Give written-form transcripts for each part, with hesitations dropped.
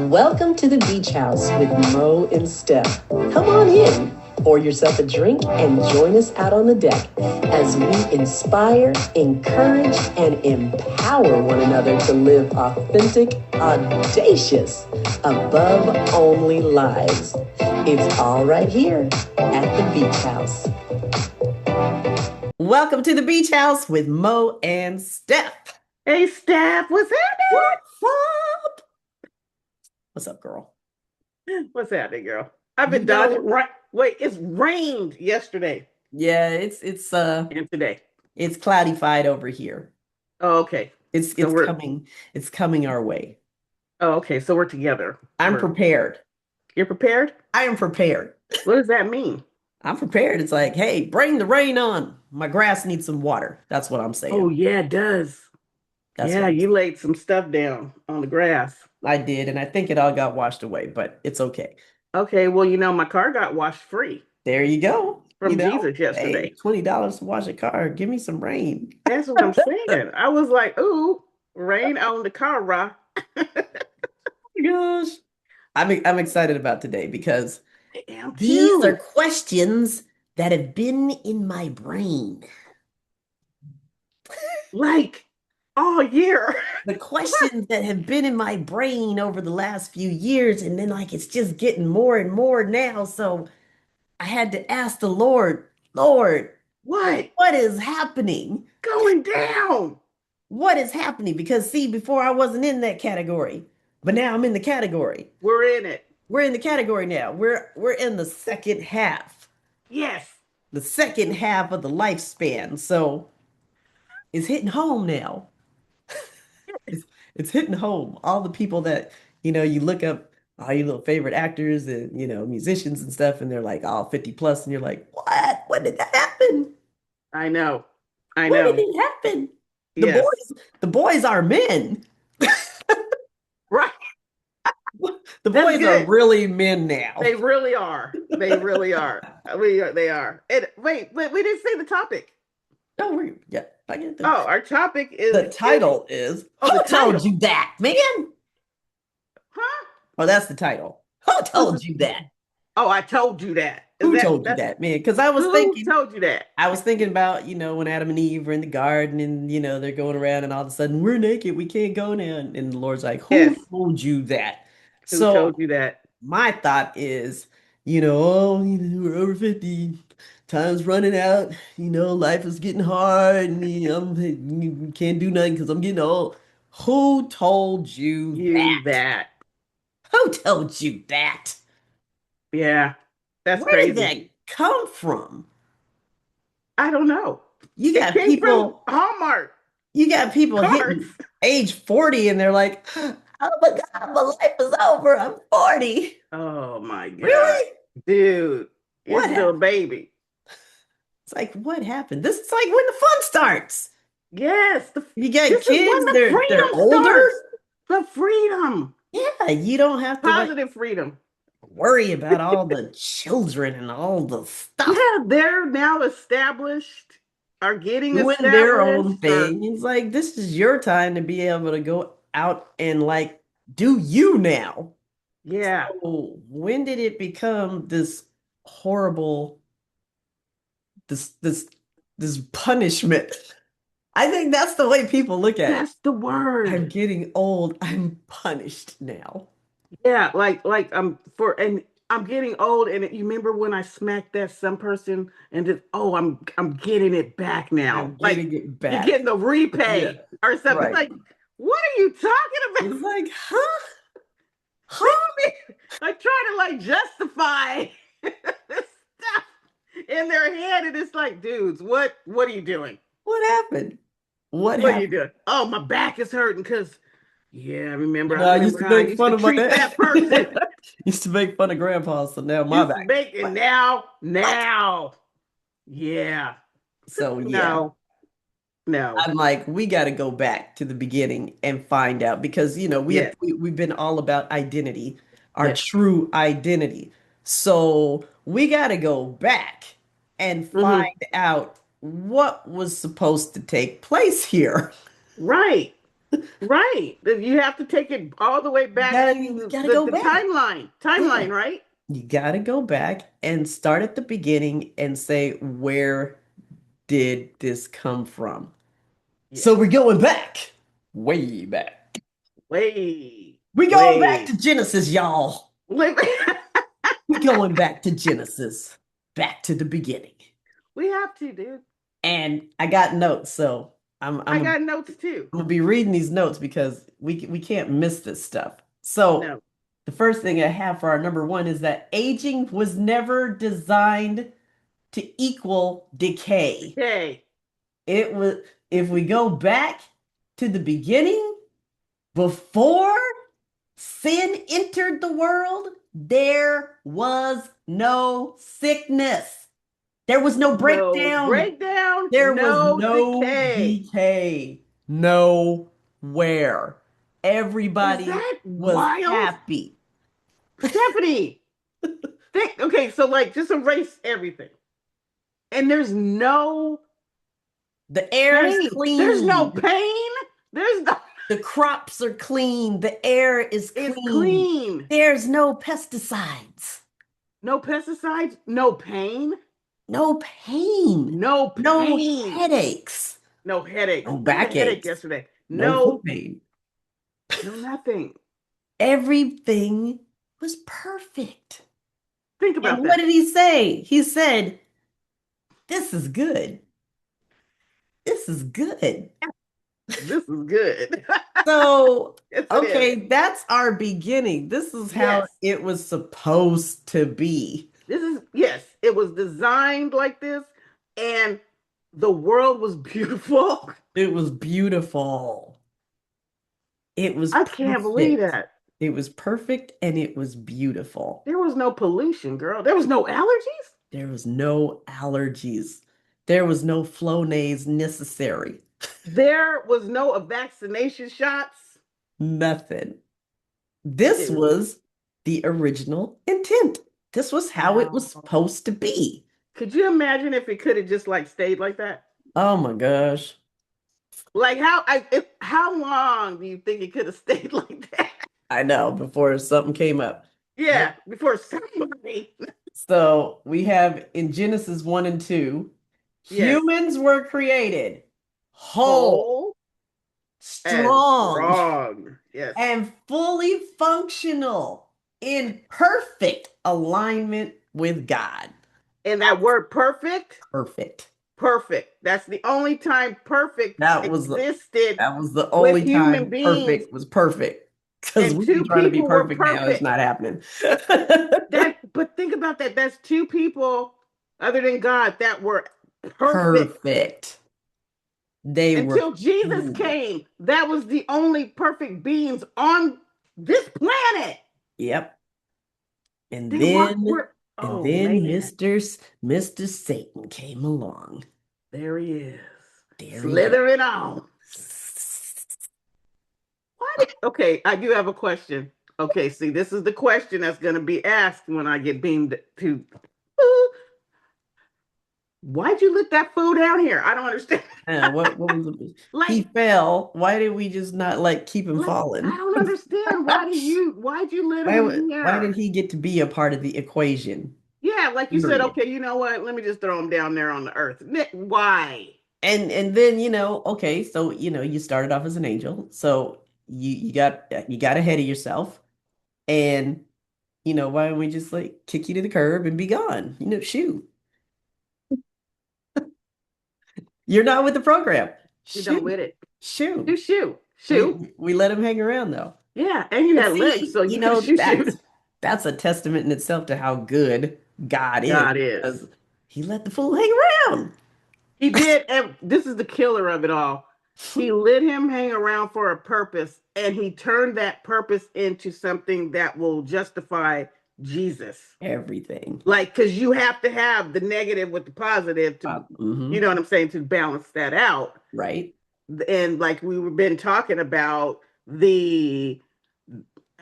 Welcome to the Beach House with Mo and Steph. Come on in, pour yourself a drink, and join us out on the deck as we inspire, encourage, and empower one another to live authentic, audacious, above-only lives. It's all right here at the Beach House. Welcome to the Beach House with Mo and Steph. Hey, Steph, what's happening? What's up? What's up, girl? What's happening, girl? I've been dodging. Right. Wait, it's rained yesterday. Yeah, it's and today. It's cloudified over here. Oh, okay. It's coming our way. Oh, okay. So we're together. I'm prepared. You're prepared? I am prepared. What does that mean? I'm prepared. It's like, hey, bring the rain on. My grass needs some water. That's what I'm saying. Oh, yeah, it does. You laid some stuff down on the grass. I did, and I think it all got washed away, but it's okay. Okay, well, my car got washed free. There you go. From Jesus yesterday. Hey, $20 to wash a car. Give me some rain. That's what I'm saying. I was like, ooh, rain on the car, rock. Oh my gosh. I'm excited about today because these are questions that have been in my brain. Like all year. The questions that have been in my brain over the last few years, and then it's just getting more and more now. So I had to ask the Lord, what is happening? Going down. What is happening? Because see, before I wasn't in that category, but now I'm in the category. We're in it. We're in the category now. We're in the second half. Yes. The second half of the lifespan. So it's hitting home now. It's hitting home. All the people that, you look up all your little favorite actors and, musicians and stuff, and they're like all 50 plus, and you're like, what? When did that happen? I know. When did it happen? The boys are men. Right. The boys are really men now. They really are. They really are. They are. And wait, we didn't say the topic. No, I get that. Oh, our topic is the title is Who told you that, man? Huh? Oh, that's the title. Who told you that? Oh, I told you that. Who told you that, man? Because I was thinking. Who told you that? I was thinking about, when Adam and Eve were in the garden and, they're going around and all of a sudden we're naked. We can't go now. And the Lord's like, who told you that? Who told you that? My thought is, we're over 50. Time's running out. Life is getting hard and you can't do nothing because I'm getting old. Who told you that? Who told you that? Yeah. That's Where crazy. Did that come from? I don't know. You got people Hallmark. You got people hitting age 40 and they're like, oh my God, my life is over. I'm 40. Oh my God. Really? Dude, you're still a baby. It's like, what happened? This is like when the fun starts. Yes. You get kids, they're older. The freedom. Yeah, you don't have to positive freedom. Worry about all the children and all the stuff. Yeah, they're now established, are getting doing their own thing. It's like, this is your time to be able to go out and do you now. Yeah. So when did it become this horrible, this punishment? I think that's the way people look at it. That's the word. I'm getting old. I'm punished now. Yeah, I'm getting old, and you remember when I smacked that some person, and just I'm getting it back now. I'm getting it back. You're getting the repay or something. Right. Like, what are you talking about? It's like, huh? I try to justify this stuff in their head, and it's like, dudes, what are you doing? What happened? What are you doing? Oh, my back is hurting because. Yeah, remember. I used to make fun of that person. Used to make fun of grandpa, so now my back. Now. Yeah. So yeah. No. I'm like, we got to go back to the beginning and find out because we've been all about identity, our true identity. So we got to go back and find out what was supposed to take place here. Right. Right. You have to take it all the way You back gotta, you to gotta the, go the back. timeline. Yeah. Timeline, right? You gotta go back and start at the beginning and say, where did this come from? So Yes. we're going back, way back. Way, We going back way. to Genesis, y'all. Wait, We going back to Genesis, back to the beginning. we have to, dude. And I got notes, so I got notes too. I'm gonna be reading these notes because we can't miss this stuff. So No. the first thing I have for our number one is that aging was never designed to equal decay. Okay. It was, if we go back to the beginning, before sin entered the world, there was no sickness. There was no No breakdown. breakdown, There was no no decay. decay. Nowhere. Is Everybody that was wild? happy. Stephanie, think, okay, so like just erase everything. And there's no The air is pain. There's no clean. pain. There's no, The crops are clean. The air is it's clean. clean. There's no pesticides. No pesticides, no pain, No pain. no No pain, headaches. no headaches. No I had a headache backaches. yesterday. No foot No, pain. no, nothing. Everything was perfect. Think And about what that. did he say? He said, this is good. This is good. This is good. So, Yes, it is. okay, that's our beginning. This is how Yes. it was supposed to be. This is, yes, it was designed like this, and the world was beautiful. It was beautiful. It was I can't believe perfect. that. It was perfect and it was beautiful. There was no pollution, girl. There was no allergies. There was no allergies. There was no Flonase necessary. There was no vaccination shots. Nothing. This Dude, was the original intent. This was how it was wow. supposed to be. Could you imagine if it could have just like stayed like that? Oh my gosh. Like how long do you think it could have stayed like that? I know, before something came up. Yeah, before somebody. So we have in Genesis 1 and 2, Yes, humans were created whole, whole and strong, strong. Yes, and fully functional in perfect alignment with God. and that word perfect, Perfect. perfect. That's the only time perfect That was the existed that was the with only human time beings, perfect was perfect. Because and we be two trying to be people were perfect now. It's perfect. not happening. But think about that. That's two people other than God that were perfect. Perfect. They were Until Jesus cool. came, that was the only perfect beings on this planet. Yep. And They weren't. then Were and oh then man, Mr. Satan came along. there he is, There he goes. slithering on. Okay, I do have a question. Okay, see, this is the question that's going to be asked when I get beamed to. Why'd you let that fool down here? I don't understand. What was it? He like, fell. Why did we just not like keep him I falling? don't understand. Why'd you let him in Why did here? he get to be a part of the equation? Yeah, like you said, Period. okay, you know what? Let me just throw him down there on the earth. Why? And then, okay, so you started off as an angel. So you got ahead of yourself. And why don't we just like kick you to the curb and be gone? Shoot. You're not with the program. You don't Shoot. with it. Shoot. Shoot. Shoot. We let him hang around though. Yeah, and you But had legs, see, so you could shoot. that's Shoot. that's a testament in itself to how good God is God is. because he let the fool hang around. He did, and this is the killer of it all. He let him hang around for a purpose, and he turned that purpose into something that will justify Jesus. Everything. Like, because you have to have the negative with the positive to, you know what I'm saying, to balance that out. Right. And like we've been talking about the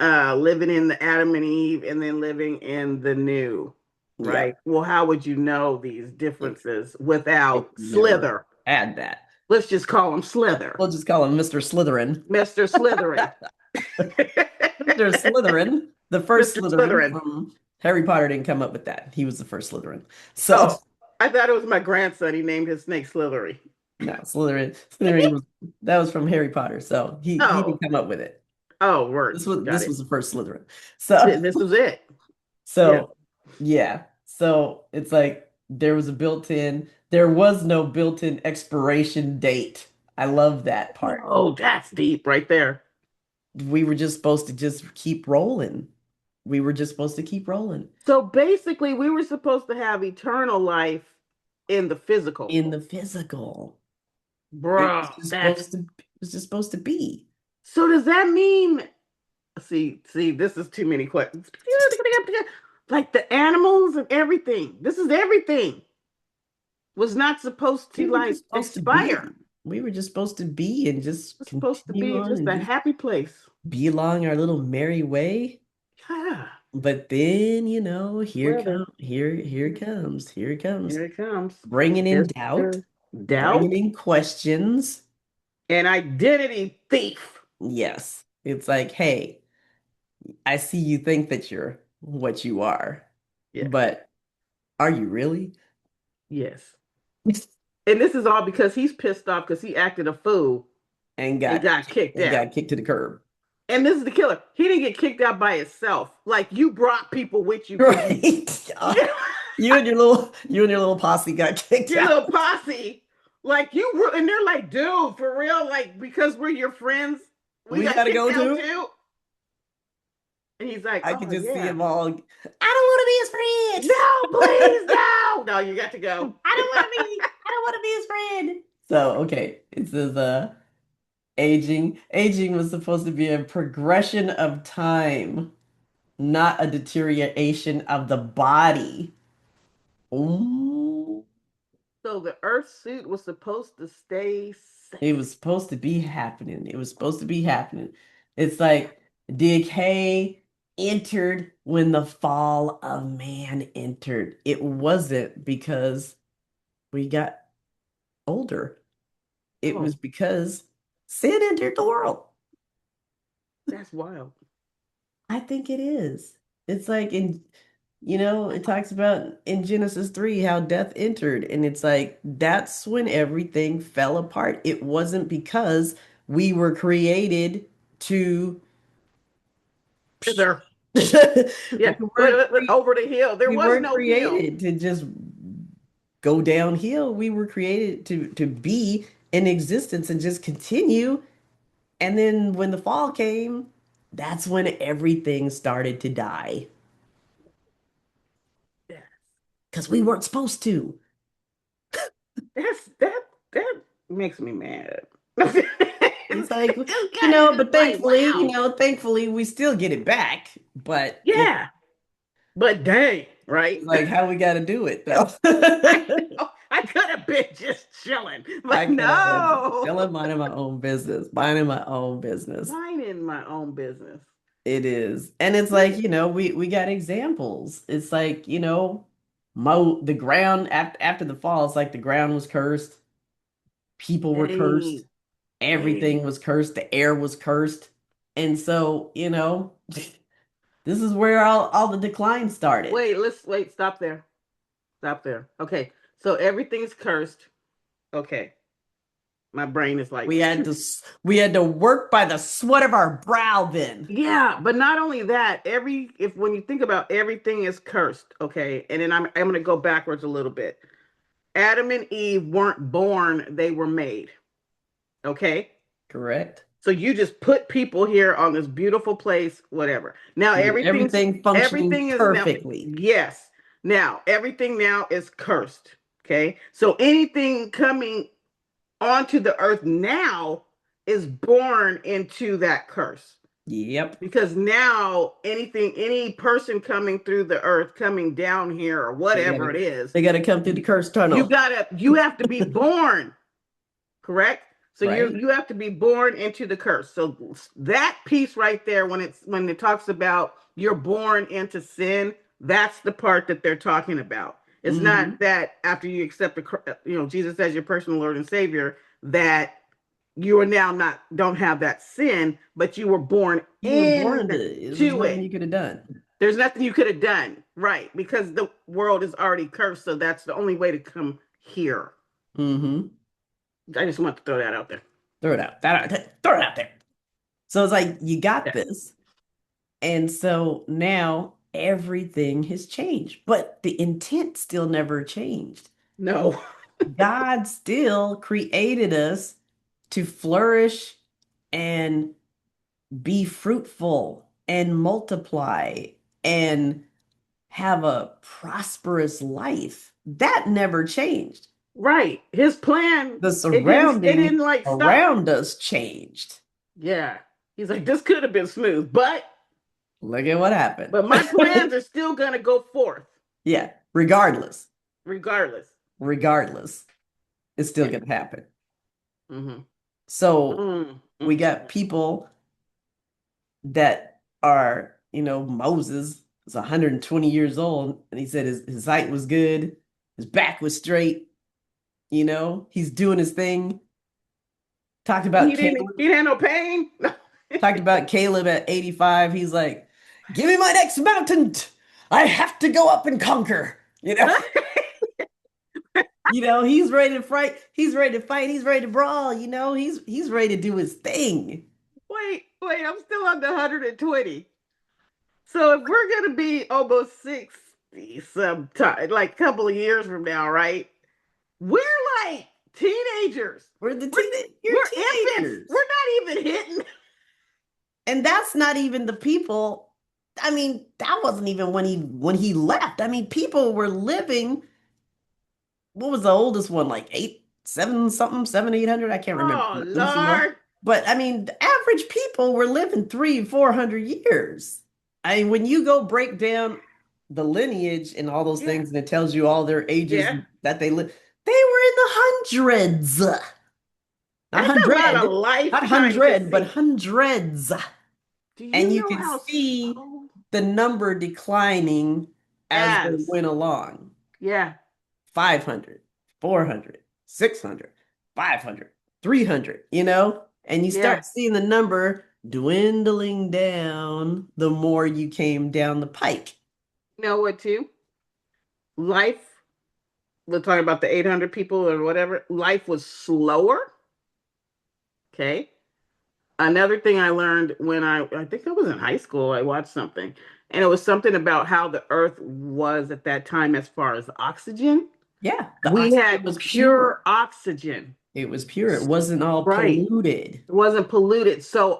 living in the Adam and Eve and then living in the new. Yeah. right? Well, how would you know these differences They without never Slither? had that. Let's just call him Slither. We'll just call him Mr. Slytherin. Mr. Slytherin. Mr. Slytherin, the first Mr. Slytherin Slytherin. from Harry Potter didn't come up with that. He was the first Slytherin. So Oh, I thought it was my grandson. He named his snake Slithery. no, Slytherin was that was from Harry Potter. So he Oh, didn't come up with it. oh, word. Got This it. was the first Slytherin. So This was it. Yeah. so yeah. So it's like there was no built-in expiration date. I love that part. Oh, that's deep right there. We were just supposed to just keep rolling. We were just supposed to keep rolling So basically, we were supposed to have eternal life in the physical. in the physical. Bro, that's It was just supposed to be. so does that mean see, this is too many questions. Like the animals and everything. This is everything. Was not supposed We to were like just supposed to expire. be. We were just supposed to be and just It's supposed to continue be on just and a just happy place. be along our little merry way. Yeah. But then, Weather. here it comes. Here it comes. Bringing in doubt, Mr. bringing Doubt in questions. and identity thief. Yes. It's like, hey, I see you think that you're what you are, Yeah. but are you really? Yes. And this is all because he's pissed off because he acted a fool And and got kicked out. got kicked to the curb. And this is the killer. He didn't get kicked out by himself. Like you brought people with you. Right. You and your little posse got kicked Your out. little posse. Like you were, and they're like, dude, for real, like because we're your friends, We got gotta kicked go out too? And he's like, I oh can just see yeah. him all. I don't want to be his friend. No, please, no. No, you got to go. I don't want to be his friend. So okay, it says aging. Aging was supposed to be a progression of time, not a deterioration of the body. Ooh. So the Earth suit was supposed to stay safe. It was supposed to be happening. It was supposed to be happening. It's like decay entered when the fall of man entered. It wasn't because we got older. It was Oh, because sin entered the world. that's wild. I think it is. It's like it talks about in Genesis 3 how death entered, and it's like that's when everything fell apart. It wasn't because we were created to There. we Yeah, weren't over the hill. There we was weren't no hill. created to just go downhill. We were created to be in existence and just continue. And then when the fall came, that's when everything started to die. Yeah. Because we weren't supposed to. That makes me mad. It's like, but Like, wow. thankfully we still get it back. But Yeah, but dang, right? it's like how we got to do it though. I could have been just chilling, I but could have been no. still minding my own business, minding my own business. Minding my own business. It is. And it's like, we got examples. It's like, the ground after the fall, it's like the ground was cursed, people were cursed, Dang, everything dang. was cursed, the air was cursed. And so, this is where all the decline started. Wait, stop there. Stop there. Okay, so everything's cursed. Okay, my brain is like, We had to work by the sweat of our brow then. yeah, but not only that, if when you think about everything is cursed, okay, and then I'm gonna go backwards a little bit. Adam and Eve weren't born, they were made. Okay? Correct. So you just put people here on this beautiful place, whatever. Now Everything functioning everything is perfectly. now, yes. Now everything now is cursed. Okay. So anything coming onto the earth now is born into that curse. Yep. Because now any person coming through the earth, coming down here or whatever it is, they got to come through the cursed tunnel. you have to be born, correct? So right. you have to be born into the curse. So that piece right there, when it talks about you're born into sin, That's the part that they're talking about. It's not that after you accept Jesus as your personal Lord and Savior, that you are now don't have that sin, but you were born into there's nothing it. you could have done. There's nothing you could have done, right? Because the world is already cursed, so that's the only way to come here. Mm-hmm. I just want to throw that out there. Throw it out. Throw it out there. So it's like you got this. And so now everything has changed, but the intent still never changed. No. God still created us to flourish and be fruitful and multiply and have a prosperous life. That never changed. Right. His plan, The it didn't surrounding like stop. around us changed. Yeah. He's like, this could have been smooth, but look at what happened. But my plans are still going to go forth. Yeah. Regardless. Regardless. It's still going to happen. Mm-hmm. So we got people that are, Moses is 120 years old, and he said his height was good, his back was straight, he's doing his thing. Talked about he didn't have no pain. Talked about Caleb at 85. He's like, give me my next mountain. I have to go up and conquer. He's ready to fight. He's ready to fight. He's ready to brawl. He's ready to do his thing. Wait, I'm still on the 120. So if we're going to be almost 60 sometime, like a couple of years from now, right? We're like teenagers. We're teenagers. Infants. We're not even hitting. And that's not even the people. I mean, that wasn't even when he left. I mean, people were living. What was the oldest one? Like 800? I can't remember. Oh, Lord. But I mean, the average people were living 300-400 years. I mean, when you go break down the lineage and all those things, and it tells you all their ages that they live, they were in the hundreds. Not 100, but hundreds. And you can see the number declining as they went along. Yeah. 500, 400, 600, 500, 300, and you start seeing the number dwindling down the more you came down the pike. You know what, too? Life, we're talking about the 800 people or whatever, life was slower. Okay. Another thing I learned when I think I was in high school, I watched something, and it was something about how the earth was at that time as far as oxygen. Yeah. We had pure oxygen. It was pure. It wasn't all polluted. It wasn't polluted. So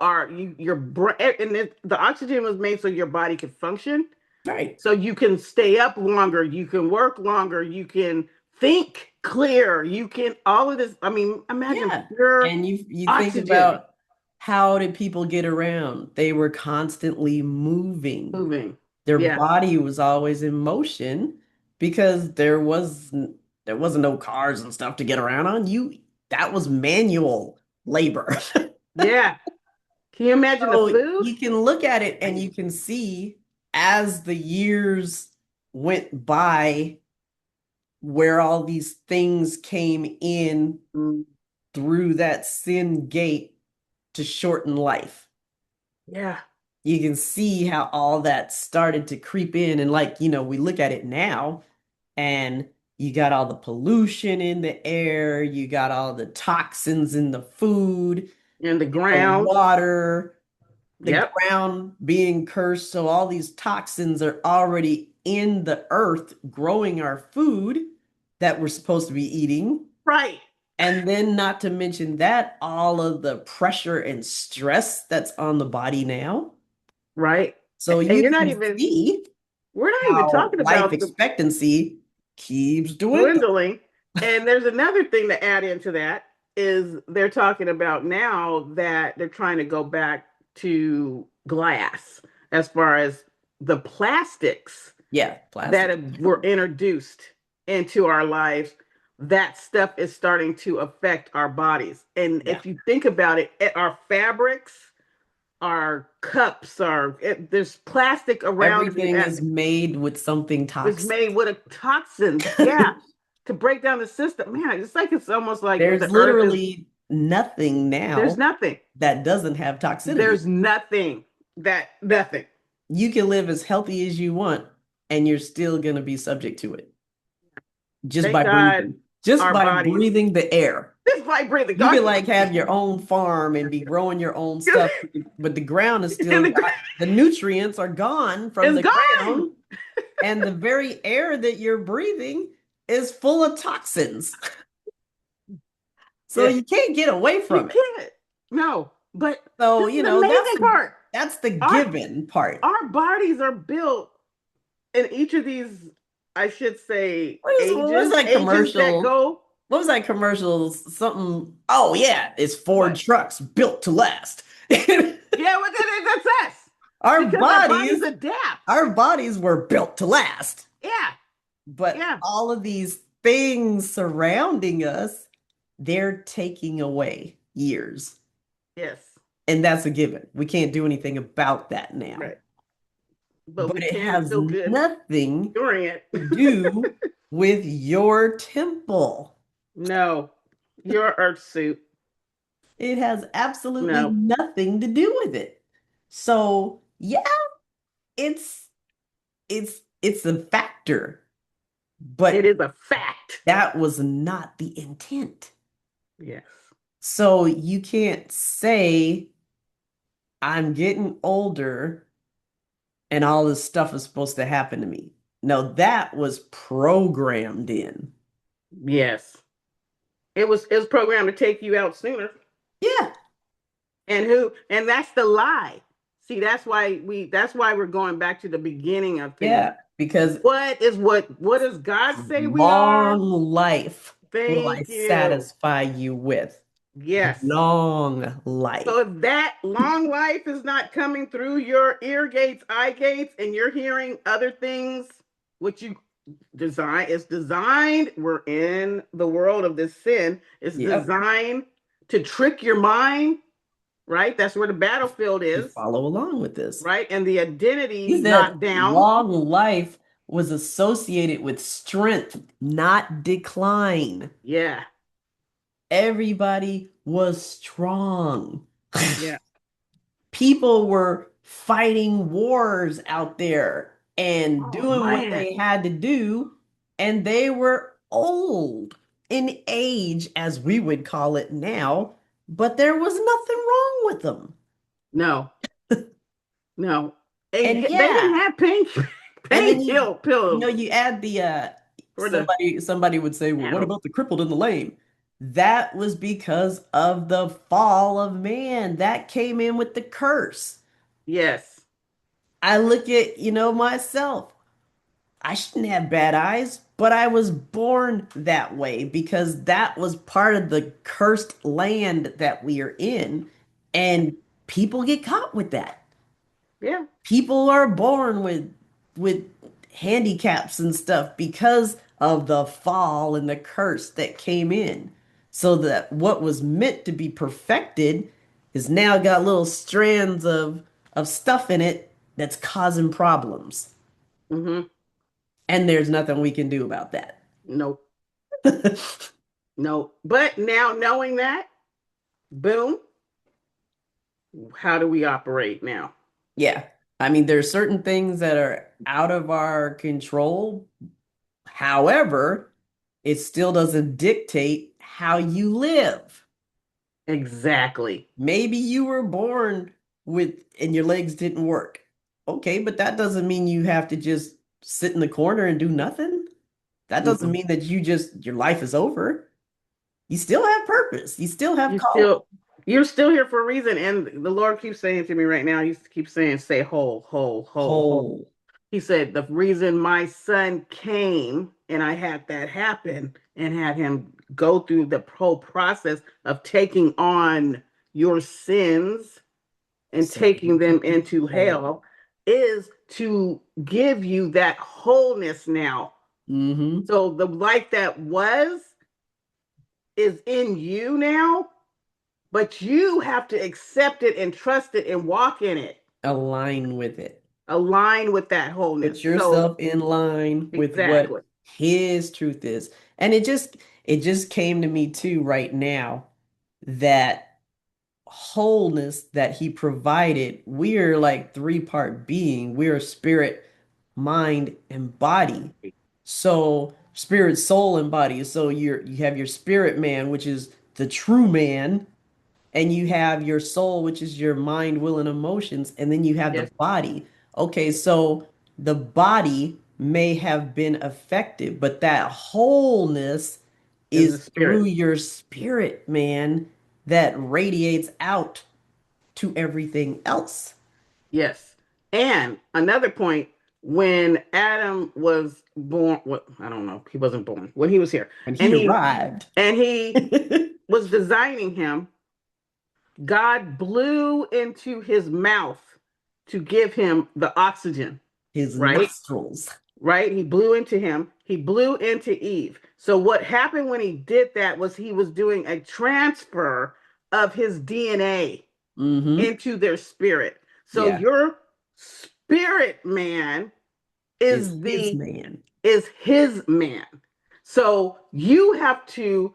your brain, and the oxygen was made so your body could function. Right. So you can stay up longer, you can work longer, you can think clear, you can all of this. I mean, imagine pure and you oxygen. Think about how did people get around? They were constantly moving. Their body was always in motion because there wasn't no cars and stuff to get around on. That was manual labor. Yeah. Can you imagine the food? You can look at it and you can see as the years went by where all these things came in through that sin gate to shorten life. Yeah. You can see how all that started to creep in. And we look at it now and you got all the pollution in the air. You got all the toxins in the food. In the ground. The water. The ground being cursed. So all these toxins are already in the earth growing our food that we're supposed to be eating. Right. And then not to mention that, all of the pressure and stress that's on the body now. Right. So we're not even talking about life expectancy keeps dwindling. And there's another thing to add into that is they're talking about now that they're trying to go back to glass as far as the plastics that were introduced into our lives. That stuff is starting to affect our bodies. And if you think about it, our fabrics, our cups, there's plastic around Everything is made with something toxic. It's made with a toxin. Yeah. To break down the system. Man, it's almost like there's literally nothing now. There's nothing that doesn't have toxicity. There's nothing. You can live as healthy as you want, and you're still going to be subject to it. Just by breathing. Just by breathing the air. Just by breathing. You can like have your own farm and be growing your own stuff, but the ground is still the nutrients are gone from the ground, and the very air that you're breathing is full of toxins. So you can't get away from it. You can't. No, but so that's the given part. Our bodies are built in each of these, I should say, what was that commercial? What was that commercial? Something. Oh yeah, it's Ford trucks built to last. Yeah, well, that's us. Our bodies adapt. Our bodies were built to last. Yeah. But all of these things surrounding us, they're taking away years. Yes. And that's a given. We can't do anything about that now. Right. But it has nothing to do with your temple. No. Your earth suit. It has absolutely nothing to do with it. So yeah, it's a factor. But it is a fact. That was not the intent. Yes. So you can't say, I'm getting older and all this stuff is supposed to happen to me. No, that was programmed in. Yes. It was programmed to take you out sooner. Yeah. And that's the lie. See, that's why we're going back to the beginning of things. Yeah, because what does God say we are? Long life will I satisfy you with. Yes. Long life. So if that long life is not coming through your ear gates, eye gates, and you're hearing other things, which you it's designed, we're in the world of this sin, it's designed to trick your mind, right? That's where the battlefield is. You follow along with this. Right? And the identity knocked down. Long life was associated with strength, not decline. Yeah. Everybody was strong. Yeah. People were fighting wars out there and doing what they had to do, and they were old in age, as we would call it now, but there was nothing wrong with them. No. No. And they didn't have pain pills. You add the somebody would say, well, what about the crippled and the lame? That was because of the fall of man. That came in with the curse. Yes. I look at, myself. I shouldn't have bad eyes, but I was born that way because that was part of the cursed land that we are in. And people get caught with that. Yeah. People are born with handicaps and stuff because of the fall and the curse that came in. So that what was meant to be perfected is now got little strands of stuff in it that's causing problems. Mm-hmm. And there's nothing we can do about that. Nope. No. But now knowing that, boom, how do we operate now? Yeah. I mean, there's certain things that are out of our control. However, it still doesn't dictate how you live. Exactly. Maybe you were born and your legs didn't work. Okay, but that doesn't mean you have to just sit in the corner and do nothing. That doesn't mean that your life is over. You still have purpose. You still have call. You're still here for a reason. And the Lord keeps saying to me right now, he keeps saying, say whole, whole, whole, whole. He said, the reason my son came and I had that happen and had him go through the whole process of taking on your sins and taking them into hell is to give you that wholeness now. Mm-hmm. So the life that is in you now, but you have to accept it and trust it and walk in it. Align with it. Align with that wholeness. Put So yourself in line with exactly. what his truth is. And it just came to me too right now that wholeness that he provided, we are like three-part being. We are spirit, mind, and body. So spirit, soul, and body. So you have your spirit man, which is the true man, and you have your soul, which is your mind, will, and emotions, and then you have the Yes, body. Okay, so the body may have been affected, but that wholeness is the is through spirit. your spirit, man, that radiates out to everything else. Yes. And another point, when Adam was born, what I don't know, he wasn't born when he was here, When and he he arrived, and he was designing him. God blew into his mouth to give him the oxygen, his right? nostrils. Right? He blew into him. He blew into Eve. So what happened when he did that was he was doing a transfer of his DNA Mm-hmm. into their spirit. So Yeah, your spirit man is is his the man. is his man. So you have to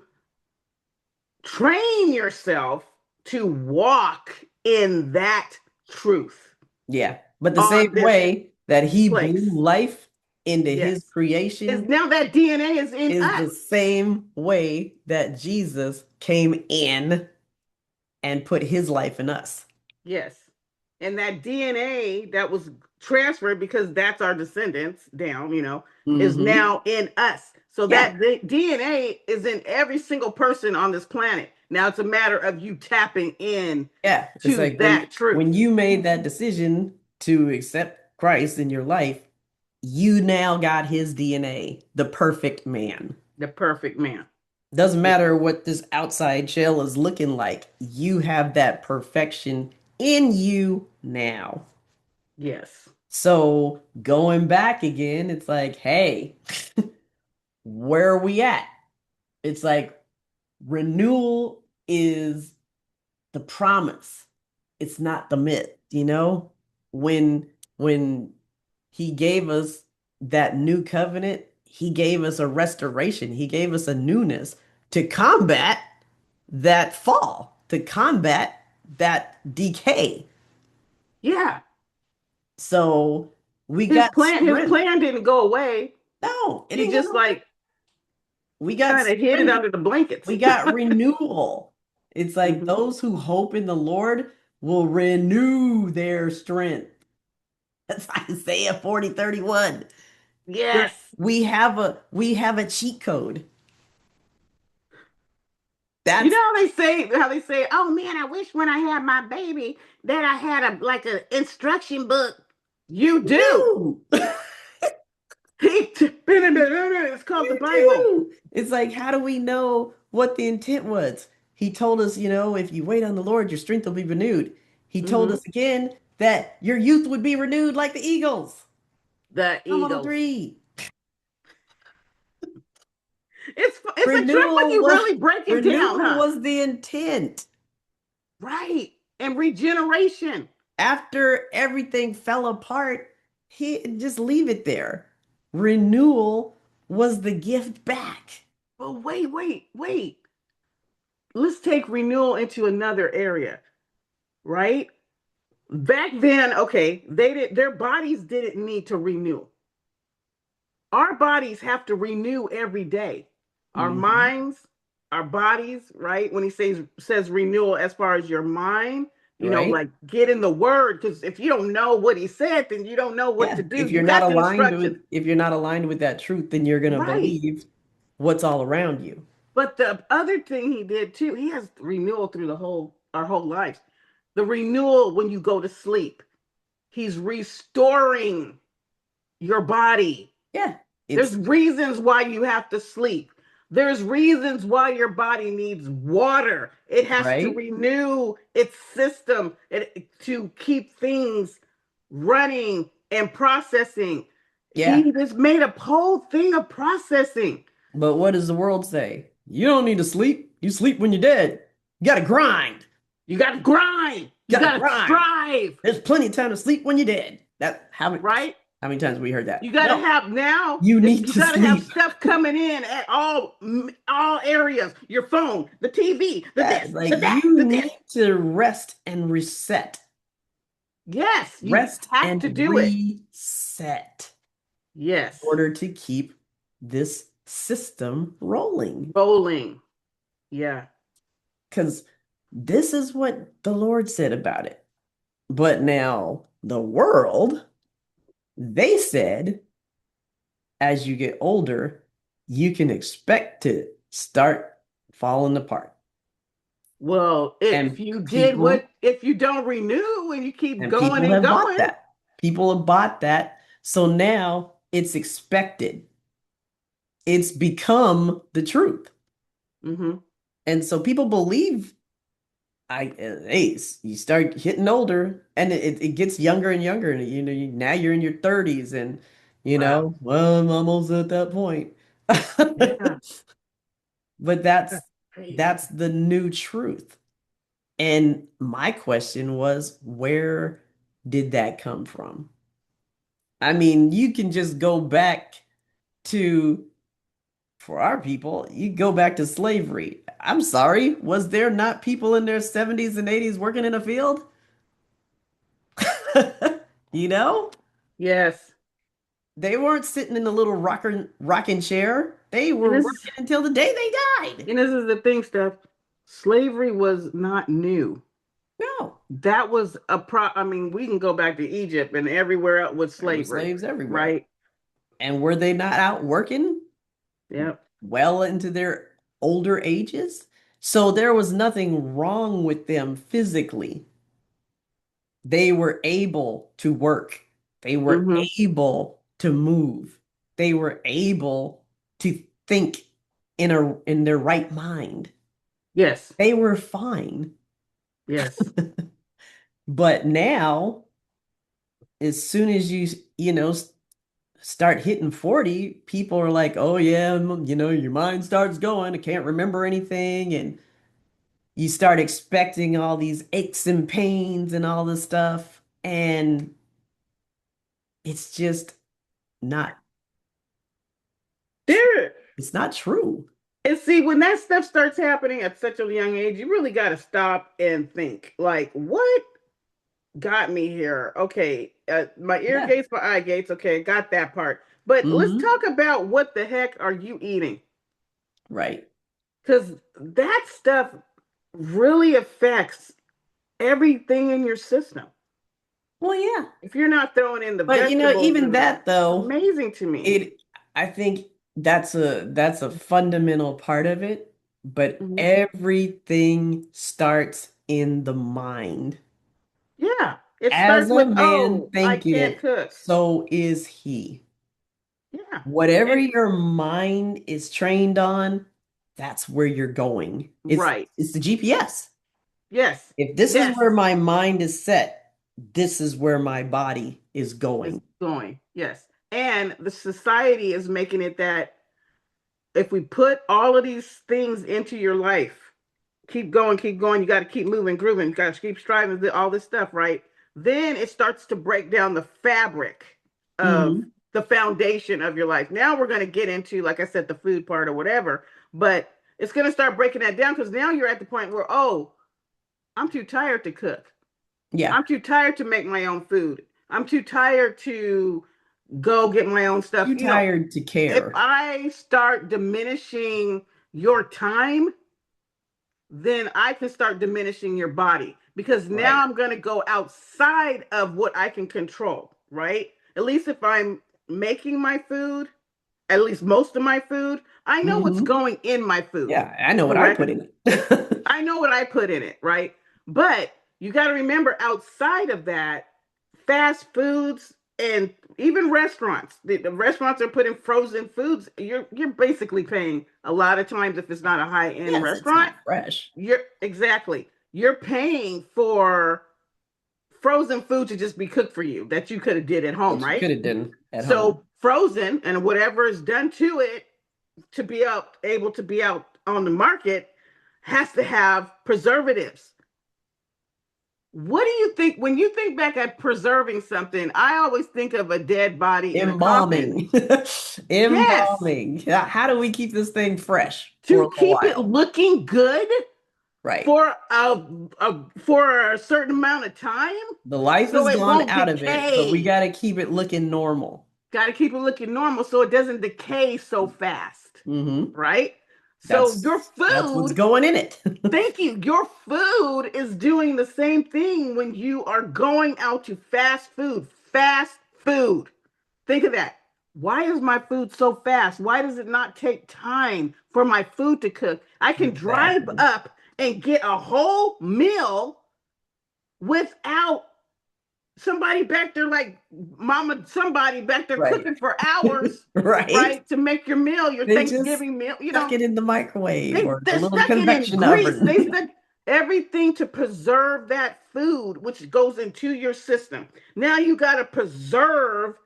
train yourself to walk in that truth Yeah. But the on same this way that he blew place. life into his Yes. Is creation now that DNA is in is us. the same way that Jesus came in and put his life in us. Yes. And that DNA that was transferred because that's our descendants down, is Hmm. now in us. So Yeah. that the DNA is in every single person on this planet. Now it's a matter of you tapping in Yeah. It's to like that when truth, you made that decision to accept Christ in your life, you now got his DNA, the perfect man. the perfect man. Doesn't matter what this outside shell is looking like. You have that perfection in you now. Yes. So going back again, it's like, hey, where are we at? It's like renewal is the promise. It's not the myth, you know? When he gave us that new covenant, he gave us a restoration. He gave us a newness to combat that fall, to combat that decay. Yeah. So we His got plan his strength. plan didn't go away. No, it He ain't got just no way. like We got kind of hid it strength. under the blankets. We got renewal. It's like Hmm. those who hope in the Lord will renew their strength. That's Isaiah 40:31. Yes. We have a cheat code. You know That's how they say, oh man, I wish when I had my baby that I had a like an instruction book. You do. you. It's called the You Bible. do. It's like, how do we know what the intent was? He told us, if you wait on the Lord, your strength will be renewed. He told Hmm. us again that your youth would be renewed like the eagles. The Psalm 103. Eagles. It's a trip when Renewal you was really break it down, renewal huh? was the intent. Right. And regeneration. After everything fell apart, he just leave it there. Renewal was the gift back. But wait. Let's take renewal into another area, right? Back then, okay, their bodies didn't need to renew. Our bodies have to renew every day. Our Mhm. minds, our bodies, right? When he says renewal as far as your mind, Right? like get in the word, because if you don't know what he said, then you don't know what to Yeah. do. You got the instructions. If you're not aligned with that truth, then you're gonna Right. believe what's all around you. But the other thing he did too, he has renewal through the whole our whole lives. The renewal when you go to sleep. He's restoring your body. Yeah. There's It's reasons why you have to sleep. There's reasons why your body needs water. It has to right. renew its system to keep things running and processing. Yeah. He just made a whole thing of processing. But what does the world say? You don't need to sleep. You sleep when you're dead. You gotta grind. You got to grind. You got to grind. strive. There's plenty of time to sleep when you're dead. How many times have we heard that? You got to have You need you to got to have sleep. stuff coming in at all areas. Your phone, the TV, the this, Like the that, you the need this. to rest and reset. Yes, you Rest have and to do it. reset. Yes. In order to keep this system rolling. Rolling. Yeah. Because this is what the Lord said about it. But now the world, they said, as you get older, you can expect to start falling apart. Well, if And you people if you don't renew and you keep and going people and have bought going, that. People have bought that. So now it's expected. It's become the truth. And so people believe you start hitting older and it gets younger and younger. And now you're in your 30s and wow. well, I'm almost at that point. Yeah. But That's that's crazy. the new truth. And my question was, where did that come from? I mean, you can just go back to, for our people, you go back to slavery. I'm sorry, was there not people in their 70s and 80s working in a field? You know? Yes. They weren't sitting in a little rocking chair. They And were this working until the day they died. and this is the thing, Steph. Slavery was not new. No, That was I mean, we can go back to Egypt and everywhere else with there were slavery, slaves everywhere. right? And were they not out working Yep. well into their older ages? So there was nothing wrong with them physically. They were able to work. They were Mm-hmm. able to move. They were able to think in their right mind. Yes. They were fine. Yes. But now, as soon as start hitting 40, people are like, "Oh yeah, your mind starts going. I can't remember anything." And you start expecting all these aches and pains and all this stuff. And it's just not There. it's not true. And see, when that stuff starts happening at such a young age, you really got to stop and think, like, what got me here? Okay, my ear Yeah. gates, my eye gates. Okay, got that part. But let's Hmm. talk about what the heck are you eating? Right. Because that stuff really affects everything in your system. Well, yeah. If you're not throwing in the But vegetables even and that though, amazing to me. I think that's a fundamental part of it, but Mhm. everything starts in the mind. Yeah, it As starts a with, man oh, I can't thinketh, cook. so is he. Yeah, Whatever and your mind is trained on, that's where you're going. right. It's the GPS. Yes, If this is yes, where my mind is set, this is where my body is it's going. going. Yes, and the society is making it that if we put all of these things into your life, keep going, keep going. You got to keep moving, grooving. You got to keep striving. All this stuff, right? Then it starts to break down the fabric of Hmm. the foundation of your life. Now we're going to get into, like I said, the food part or whatever, but it's going to start breaking that down because now you're at the point where, oh, I'm too tired to cook. Yeah. I'm too tired to make my own food. I'm too tired to go get my own stuff. Too tired to If care. I start diminishing your time, then I can start diminishing your body because now Right. I'm going to go outside of what I can control, right? At least if I'm making my food, at least most of my food, I know what's Hmm. going in my food, Yeah, I know what I correct? put in it. I know what I put in it, right? But you got to remember outside of that, fast foods and even restaurants, the restaurants are putting frozen foods. You're basically paying a lot of times if it's not a high end Yes, it's restaurant. not fresh. You're paying for frozen food to just be cooked for you that you could have did at home, That you right? could have done at home. So frozen and whatever is done to it to be able to be out on the market has to have preservatives. What do you think when you think back at preserving something? I always think of a dead body in a coffin. Embalming. Yes, Embalming. How do we keep this thing fresh for a to little keep it while? looking good Right. for a certain amount of time, The life so is it gone won't out of it, but we decay. got to keep it looking normal. Got to keep it looking normal so it doesn't decay so fast, Hmm. right? So your That's what's food, going in it. thank you, your food is doing the same thing when you are going out to fast food. Fast food. Think of that. Why is my food so fast? Why does it not take time for my food to cook? I can drive Exactly. up and get a whole meal without somebody back there, like mama, somebody back there Right. cooking for hours, Right. right, to make your meal, your They just Thanksgiving meal. stuck it in the microwave or the They little stuck it in convection grease. They oven. stuck everything to preserve that food, which goes into your system. Now you got to preserve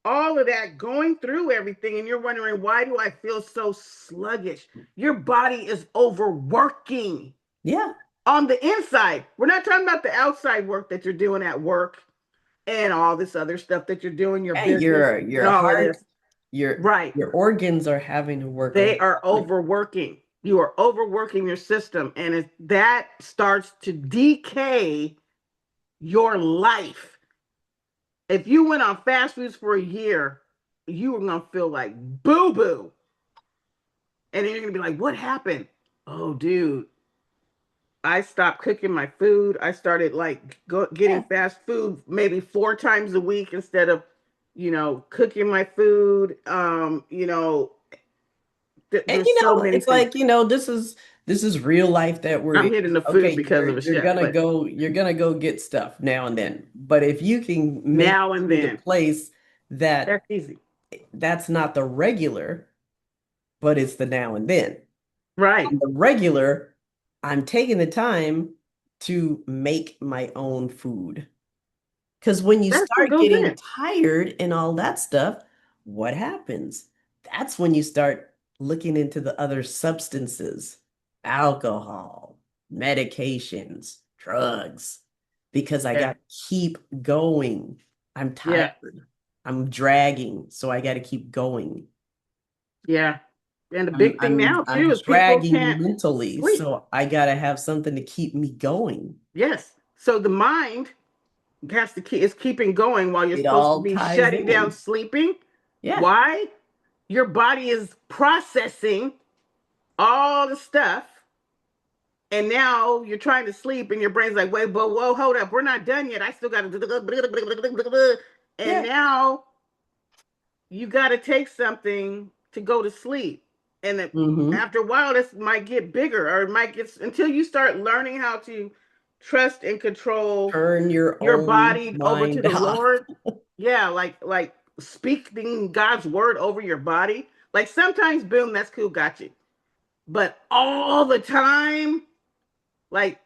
all of that going through everything, and you're wondering, why do I feel so sluggish? Your body is overworking Yeah. on the inside. We're not talking about the outside work that you're doing at work and all this other stuff that you're doing, your Yeah, business and your all of heart, this. Right. your organs are having to work They are overtime. overworking. You are overworking your system, and that starts to decay your life. If you went on fast foods for a year, you were gonna feel like boo boo, and then you're gonna be like, "What happened?" Oh, dude, I stopped cooking my food. I started like getting Yeah. fast food maybe 4 times a week instead of, cooking my food. And There's so many it's things. like, this is real life that we're I'm in. hitting the food Okay, because of a chef, but you're gonna go get stuff now and then. But if you can make now it and to the then, place that that's easy. that's not the regular, but it's the now and then. Right. On the regular, I'm taking the time to make my own food. Because when you That's what start goes getting in. tired and all that stuff, what happens? That's when you start looking into the other substances, alcohol, medications, drugs, because I Yeah. got to keep going. I'm Yeah. tired. I'm dragging, so I got to keep going. Yeah. And the big thing now too I'm is people dragging can't mentally, sleep. so I got to have something to keep me going. Yes. So the mind has to keep is keeping going while you're It supposed to all be ties shutting down in. sleeping. Yeah. Why? Your body is processing all the stuff, and now you're trying to sleep, and your brain's like, wait, but whoa, hold up, we're not done yet. I still got to, and Yeah. now you got to take something to go to sleep. And then Hmm. after a while, this might get bigger, or it might get until you start learning how to trust and control Turn your your own body over to mind the off. Lord. Yeah, like speaking God's word over your body. Like sometimes, boom, that's cool, got you. But all the time, like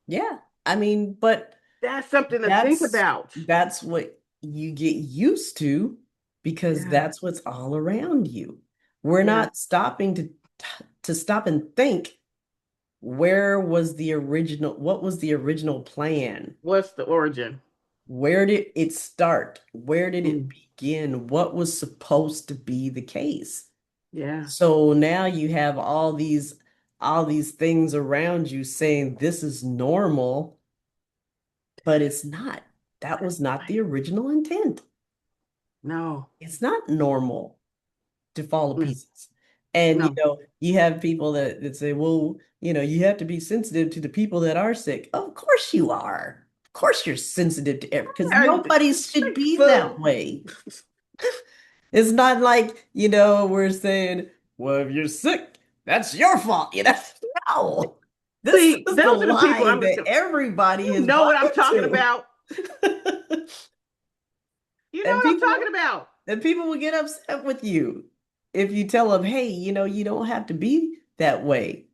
Yeah. I mean, but that's something to think that's about. that's what you get used to because Yeah, that's what's all around you. We're yeah. not stopping to stop and think what was the original plan? What's the origin? Where did it start? Where did it Mm, begin? What was supposed to be the case? yeah, So now you have all these things around you saying this is normal, but it's not. That was not the original intent. no, It's not normal to fall to no, pieces. And no. you have people that say, well, you have to be sensitive to the people that are sick. Of course you are. Of course you're sensitive to every because nobody should Like be that food. way. It's not like, we're saying, well, if you're sick, that's your fault. No. This See, is the those are the people lie I'm just that gonna. everybody You has know bought what I'm talking into. about. You know And what I'm people talking about. and people will get upset with you if you tell them, hey, you don't have to be that way.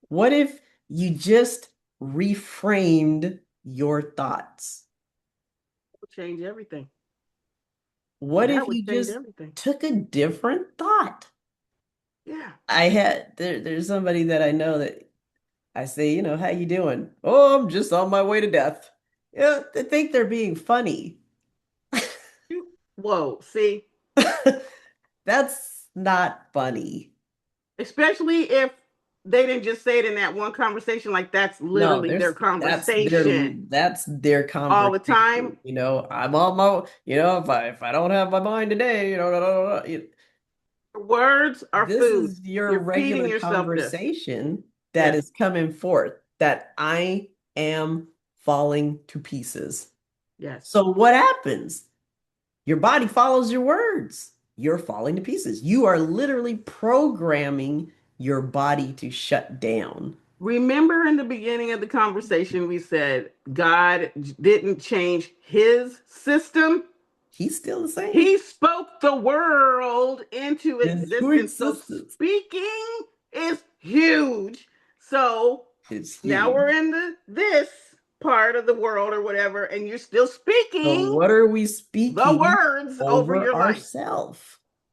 What if you just reframed your thoughts? It would change everything. What That if would you change just everything. took a different thought? Yeah. There's somebody that I know that I say, how you doing? Oh, I'm just on my way to death. Yeah, they think they're being funny. Whoa, see, That's not funny. especially if they didn't just say it in that one conversation, like that's No, literally their that's their conversation all the time. conversation. I'm on my, if I don't have my mind today, da, da, da, Words are this food. is your You're feeding regular yourself this. conversation that Yes. is coming forth that I am falling to pieces. Yes. So what happens? Your body follows your words. You're falling to pieces. You are literally programming your body to shut down. Remember in the beginning of the conversation, we said God didn't change his system. He's still the same. He spoke the world into Into existence. So existence. speaking is huge. So It's now huge. we're in this part of the world or whatever, and you're still So speaking what are we the speaking words over over your life. ourselves?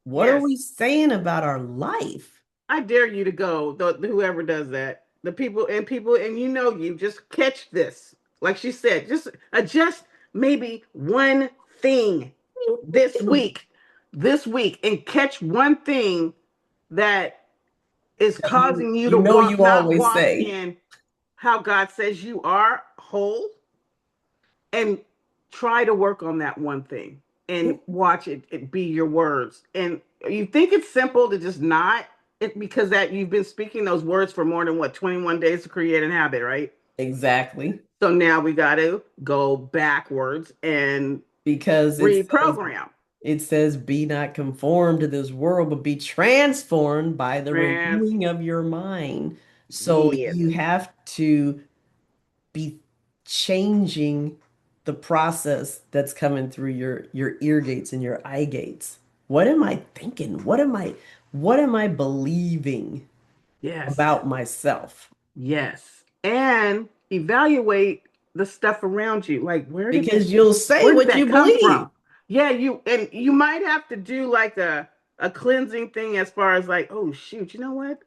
What are Yes. we saying about our life? I dare you to go, whoever does that. The people, and you just catch this. Like she said, just adjust maybe one thing this week, and catch one thing that is That you causing you to you know you not always walk say. in how God says you are whole, and try to work on that one thing and watch it be your words. And you think it's simple to just not it because that you've been speaking those words for more than 21 days to create an habit, right? Exactly. So now we got to go backwards and Because reprogram. it says be not conformed to this world, but be transformed by the Trans. renewing of your mind. So Yes. you have to be changing the process that's coming through your ear gates and your eye gates. What am I thinking? What am I believing Yes. about myself? Yes. And evaluate the stuff around you. Like Because you'll say where did what that you come believe. from? Yeah, you might have to do like a cleansing thing as far as like, oh shoot, you know what?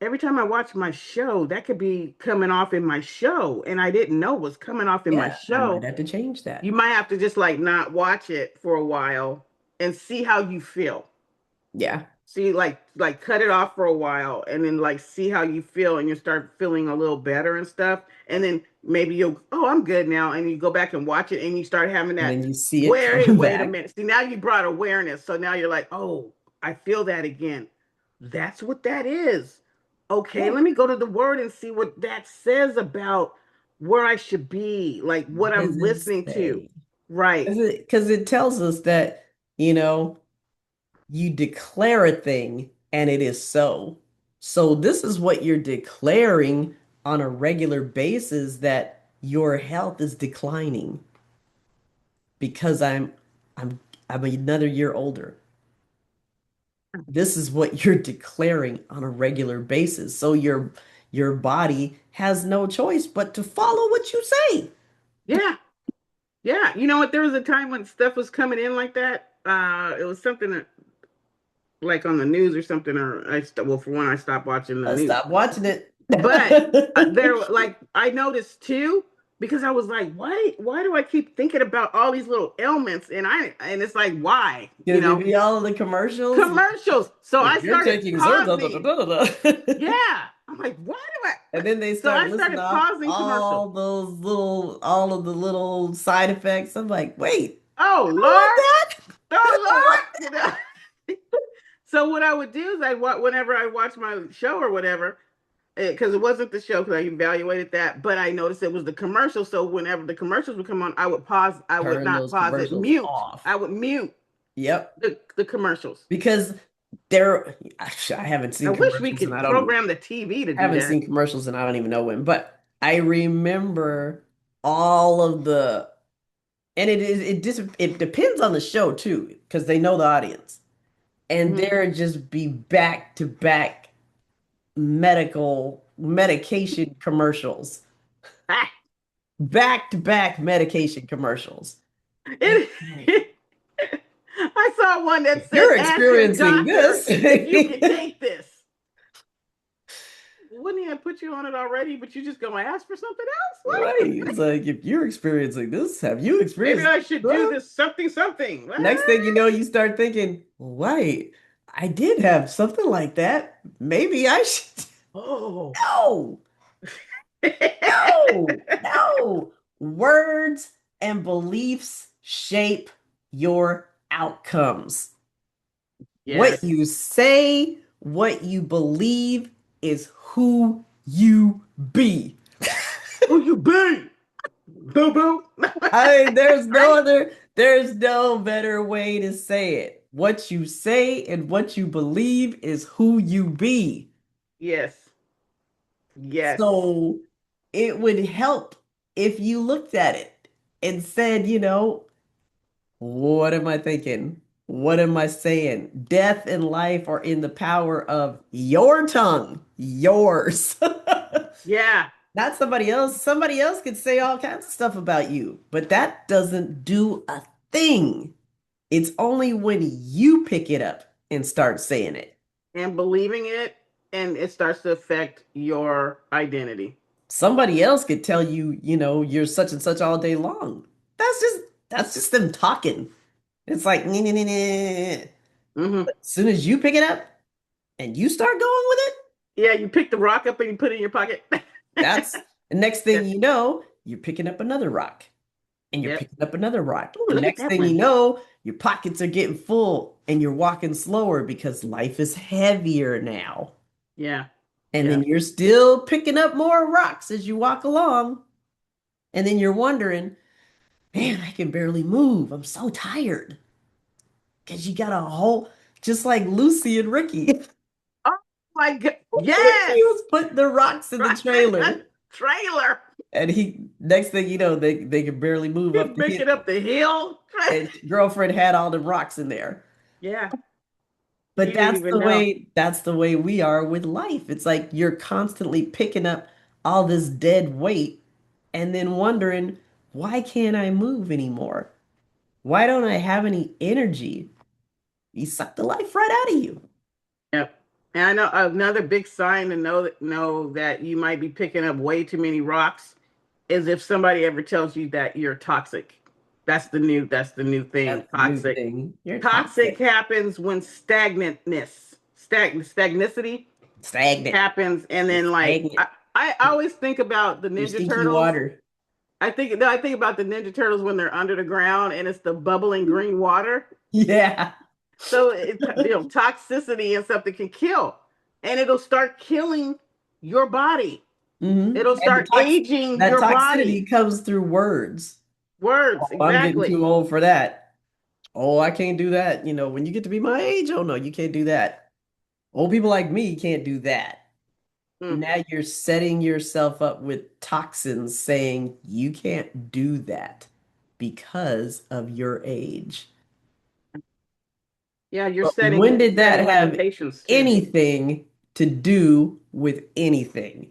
Every time I watch my show, that could be coming off in my show, and I didn't know was coming off in my Yeah, I might show. have to change You that. might have to just like not watch it for a while and see how you feel. Yeah. See, like cut it off for a while and then like see how you feel, and you start feeling a little better and stuff, and then maybe you'll, oh, I'm good now, and you go back and watch it and you start having And that, then you see it coming wait a back. minute, see, now you brought awareness, so now you're like, oh, I feel that again. That's what that is. Okay, Yeah. let me go to the word and see what that says about where I should be, like what What I'm does it listening to. say? Right. Because it tells us that, you declare a thing and it is so. So this is what you're declaring on a regular basis that your health is declining because I'm another year older. This is what you're declaring on a regular basis. So your body has no choice but to follow what you say. Yeah. Yeah. You know what? There was a time when stuff was coming in like that. It was something that, like on the news or something, or well, for one, I stopped watching the I news. stopped watching it. But there, like, I noticed too, because I was like, why do I keep thinking about all these little ailments? And it's like, why? Because it be all of the commercials. Commercials. So I If you're started taking so da, da, da, pausing. da, da, da. Yeah. I'm like, why do And then they so start I listing started off pausing commercials. all of the little side effects. I'm like, wait, Oh I want Lord. that. Oh Lord. So what I would do is whenever I watch my show or whatever, because it wasn't the show because I evaluated that, but I noticed it was the commercial. So whenever the commercials would come on, I would pause. I would Turn not those pause it, commercials mute. off. I would mute Yep. the commercials. Because I haven't I seen wish we commercials and could I don't program the TV to do haven't that. seen commercials and I don't even know when, but I remember all of the and it depends on the show too, because they know the audience. And Mm-hmm. there just be back to back medication commercials, Ah, back to back medication commercials. And it, I saw one that if said, you're "Ask your experiencing doctor this, if you can take this." wouldn't he have put you on it already? But you just gonna ask for something else? Right. What? It's like if you're experiencing this, have you Maybe experienced I this? should do Well, this something something. What? next thing you know, you start thinking, wait, I did have something like that. Maybe I should. Oh. No, no. Words and beliefs shape your outcomes. What Yes. you say, what you believe is who you be. Who you be? Boo boo. Right? There's no better way to say it. What you say and what you believe is who you be. Yes. Yes. So it would help if you looked at it and said, what am I thinking? What am I saying? Death and life are in the power of your tongue, yours. Yeah. Not somebody else. Somebody else could say all kinds of stuff about you, but that doesn't do a thing. It's only when you pick it up and start saying it. And believing it, and it starts to affect your identity. Somebody else could tell you, you're such and such all day long. That's just them talking. It's like, "Nah, nah, nah, nah." Hmm. But as soon as you pick it up and you start going with it, Yeah, you pick the rock up and you put it in your pocket. that's the next thing That's, you know, you're picking up another rock. And you're yep. picking up another rock. Ooh, And look at next that thing you one. know, your pockets are getting full and you're walking slower because life is heavier now. Yeah. And Yeah. then you're still picking up more rocks as you walk along. And then you're wondering, man, I can barely move. I'm so tired. Because you got a whole, just like Lucy and Ricky. Oh my God. Ricky Yes. was putting the rocks in the trailer. Trailer. And next thing you know, they could barely move up Keep the hill. making up the hill. And girlfriend had all the rocks in there. Yeah. But You didn't even know. that's the way we are with life. It's like you're constantly picking up all this dead weight and then wondering, why can't I move anymore? Why don't I have any energy? You suck the life right out of you. Yep. And I know another big sign to know that you might be picking up way too many rocks is if somebody ever tells you that you're toxic. That's the new thing. That's the new Toxic. thing. You're Toxic toxic. happens when stagnicity Stagnant. happens, and You're then like stagnant. I always think about the You're Ninja stinky Turtles. water. I think about the Ninja Turtles when they're under the ground and it's the bubbling green water. Yeah. So toxicity and something can kill, and it'll start killing your body. Hmm. It'll And start aging that your body. toxicity comes through words. Words, Oh, I'm getting exactly. too old for that. Oh, I can't do that. When you get to be my age, oh no, you can't do that. Old people like me can't do that. Mm. Now you're setting yourself up with toxins saying you can't do that because of your age. Yeah, you're But setting when did that setting have limitations too. anything to do with anything?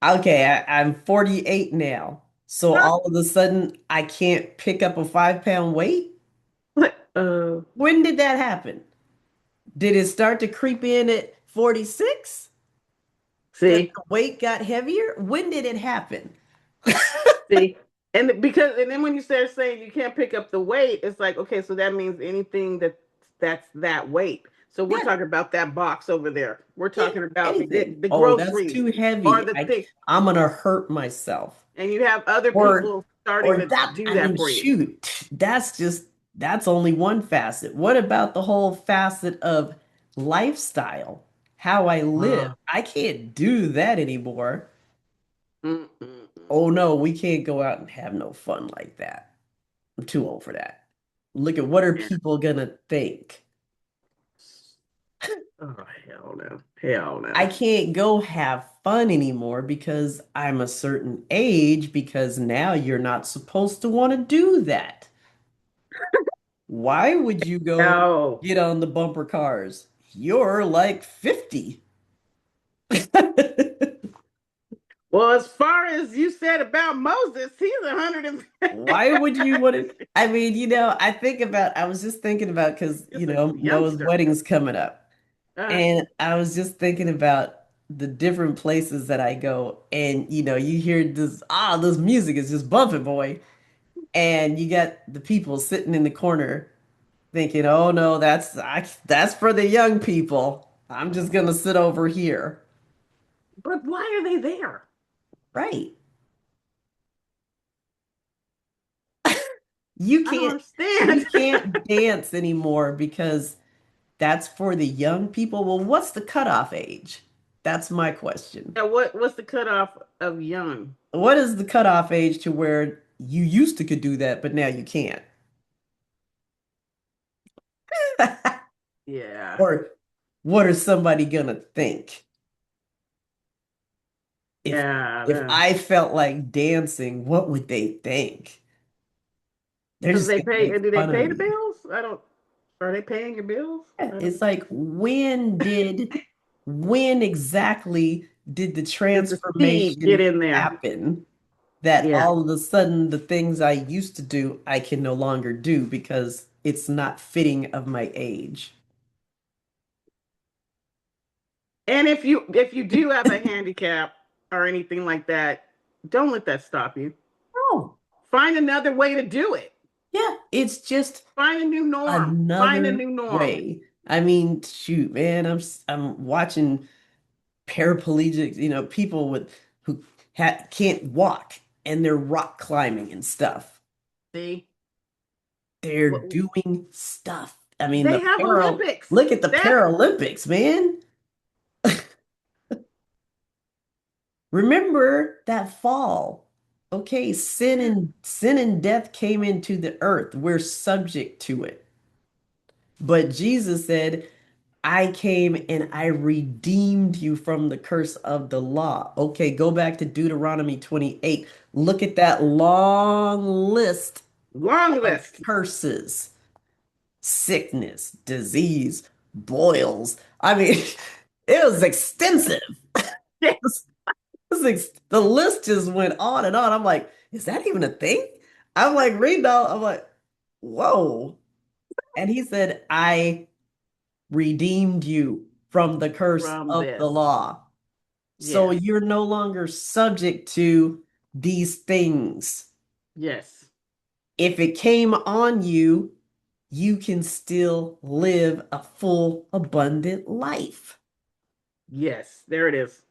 Okay, I'm 48 now. So all of a sudden I can't pick up a 5 pound weight? What? When did that happen? Did it start to creep in at 46? Because See, the weight got heavier? When did it happen? see, and then when you start saying you can't pick up the weight, it's like okay, so that means anything that's that weight. So we're Yeah, talking about that box over there. We're yeah, talking about anything. the Oh, that's groceries too or heavy. the thing, I'm gonna hurt myself. and you have other Or people starting or to that, do I that mean, for you. shoot, that's only one facet. What about the whole facet of lifestyle? How I live. Uh, I can't do that anymore. mm, mm, mm. Oh no, we can't go out and have no fun like that. I'm too old for that. Look at what are Yeah. people gonna think? Oh hell no, hell I no. can't go have fun anymore because I'm a certain age because now you're not supposed to want to do that. Why would you go No. get on the bumper cars? You're like 50. Well, as far as you said about Moses, he's 100 and Why would you want to? I mean, I was just thinking about because, just a Noah's youngster. wedding's coming up. Uh, And I was just thinking about the different places that I go, and you hear this music is just bumping, boy. And you got the people sitting in the corner thinking, "Oh no, that's for the young people. I'm just gonna sit over here." but why are they there? Right. You I don't can't you understand. can't dance anymore because that's for the young people. Well, what's the cutoff age? That's my question. Yeah, what's the cutoff of young? What is the cutoff age to where you used to could do that, but now you can't? Yeah. Or what is somebody gonna think? If Yeah. if I felt like dancing, what would they think? They're Because just they gonna pay, make do they fun of pay the me. bills? I don't, are they paying your bills? I don't, It's like when exactly did the did the seed get transformation in there? happen that Yeah. all of a sudden the things I used to do I can no longer do because it's not fitting of my age? And if you do have a handicap or anything like that, don't let that stop you. Oh, Find another way to do it. yeah, it's just Find a new norm. Find a another new norm. way. I mean, shoot, man, I'm watching paraplegics, people who can't walk and they're rock climbing and stuff. See, They're What- doing stuff. I mean, they have Olympics. look at the Steph, Paralympics, man. Remember that fall. Okay, sin and death came into the earth. We're subject to it. But Jesus said, I came and I redeemed you from the curse of the law. Okay, go back to Deuteronomy 28. Look at that long list long of list. curses: sickness, disease, boils. I mean, it was extensive. The list just went on and on. I'm like, is that even a thing? I'm like reading all, I'm like, whoa. And he said, I redeemed you from the curse From of the this. law. So Yes. you're no longer subject to these things. Yes. If it came on you, you can still live a full, abundant life Yes. There it is.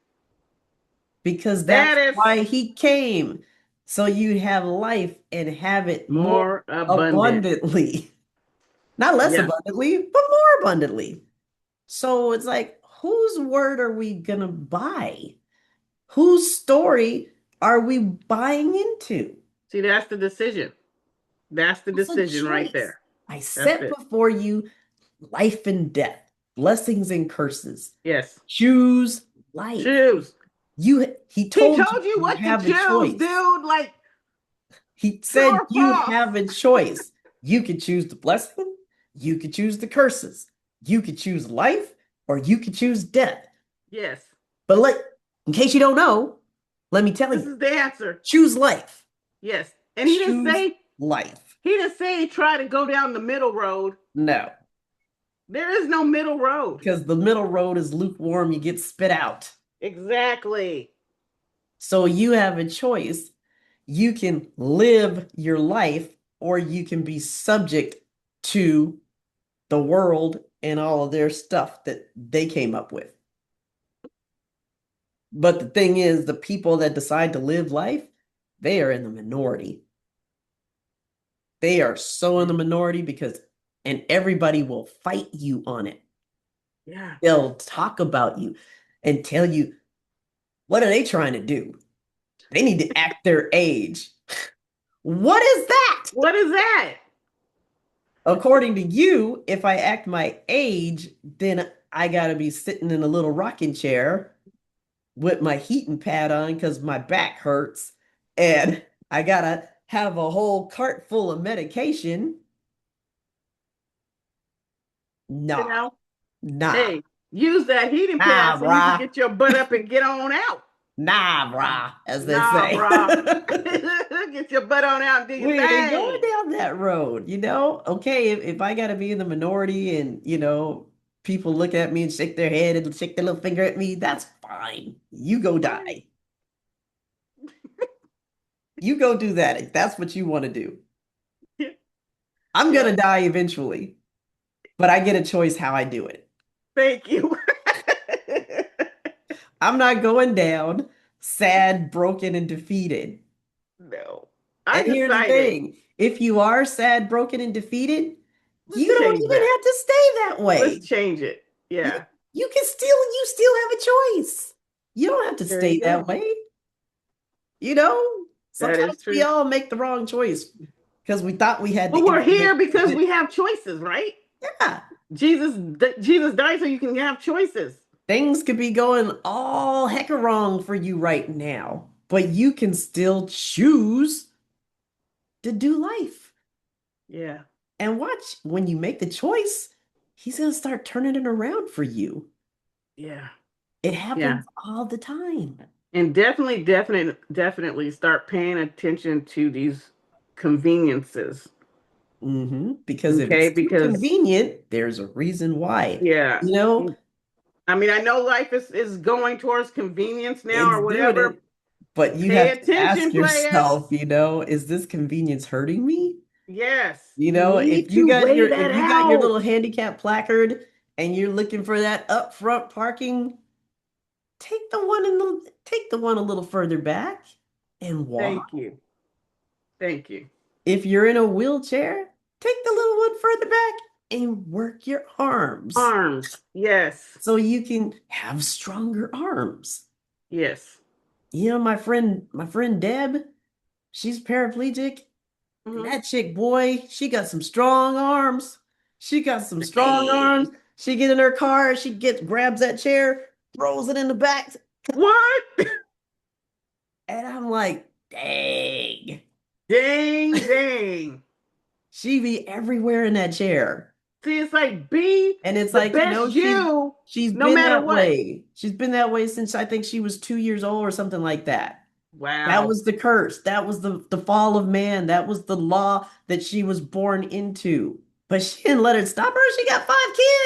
because That that's is why he came. So you have life and have it more more abundant. abundantly. Not less Yeah. abundantly, but more abundantly. So it's like, whose word are we going to buy? Whose story are we buying into? See, that's the decision. That's the It's a decision right choice. there. I That's set it. before you life and death, blessings and curses. Yes. Choose life. Choose. He He told you told you you what to have a choose, choice. dude. Like, He true said or you false? have a choice. You could choose the blessing, you could choose the curses, you could choose life, or you could choose death. Yes. But in case you don't know, let me tell This you, is the answer. choose life. Yes. And Choose life. he didn't say try to go down the middle road. No, There is no middle road. because the middle road is lukewarm, you get spit out. Exactly. So you have a choice. You can live your life, or you can be subject to the world and all of their stuff that they came up with. But the thing is, the people that decide to live life, they are in the minority. They are so in the minority and everybody will fight you on it. Yeah. They'll talk about you and tell you, what are they trying to do? They need to act their age. What is that? What is that? According to you, if I act my age, then I got to be sitting in a little rocking chair with my heating pad on because my back hurts. And I got to have a whole cart full of medication. You Nah, know? nah, Hey, use that heating pad nah, so you can brah. get your butt up and get on out. Nah, brah, as they Nah, say. bro. Get your butt on out and do your We ain't going thing. down that road, Okay, if I got to be in the minority and, People look at me and shake their head and shake their little finger at me. That's fine. You go Right. die. You go do that if that's what you want to do. I'm Yeah. gonna die eventually, but I get a choice how I do it. Thank you. I'm not going down sad, broken, and defeated. No. And I here's the decided, thing, if you are sad, broken, and defeated, you let's don't change even that. have to stay that Let's way. change it. You, Yeah. you still have a choice. You don't have to There you stay that go. way. You know, That is sometimes we true. all make the wrong choice because we thought we had But the we're here information. because we have choices, right? Yeah, Jesus, Jesus died so you can have choices. things could be going all hecka wrong for you right now, but you can still choose to do life. Yeah. And watch, when you make the choice, he's going to start turning it around for you. Yeah. It Yeah. happens all the time. And definitely start paying attention to these conveniences. Because if Okay. it's too Because, convenient, there's a reason why. yeah. You know, I mean, I know life is going towards convenience now it's or doing whatever. it, but you Pay have to ask attention, players. yourself, is this convenience hurting me? Yes. You If need you to got weigh if that you got your out. little handicap placard and you're looking for that upfront parking, take the one a little further back and walk. Thank you. Thank you. If you're in a wheelchair, take the little one further back and work your arms Arms. Yes. so you can have stronger arms. Yes. My friend Deb, she's paraplegic. And Hmm. that chick, boy, she got some strong arms. She got some strong arms. Dang. She get in her car, grabs that chair, throws it in the back, What? and I'm like, dang. Dang, dang. She be everywhere in that chair. See, it's like be And it's the like, best you she's no been matter that what. way. She's been that way since I think she was 2 years old or something like that. That Wow. was the curse. That was the fall of man. That was the law that she was born into. But she didn't let it stop her. She got 5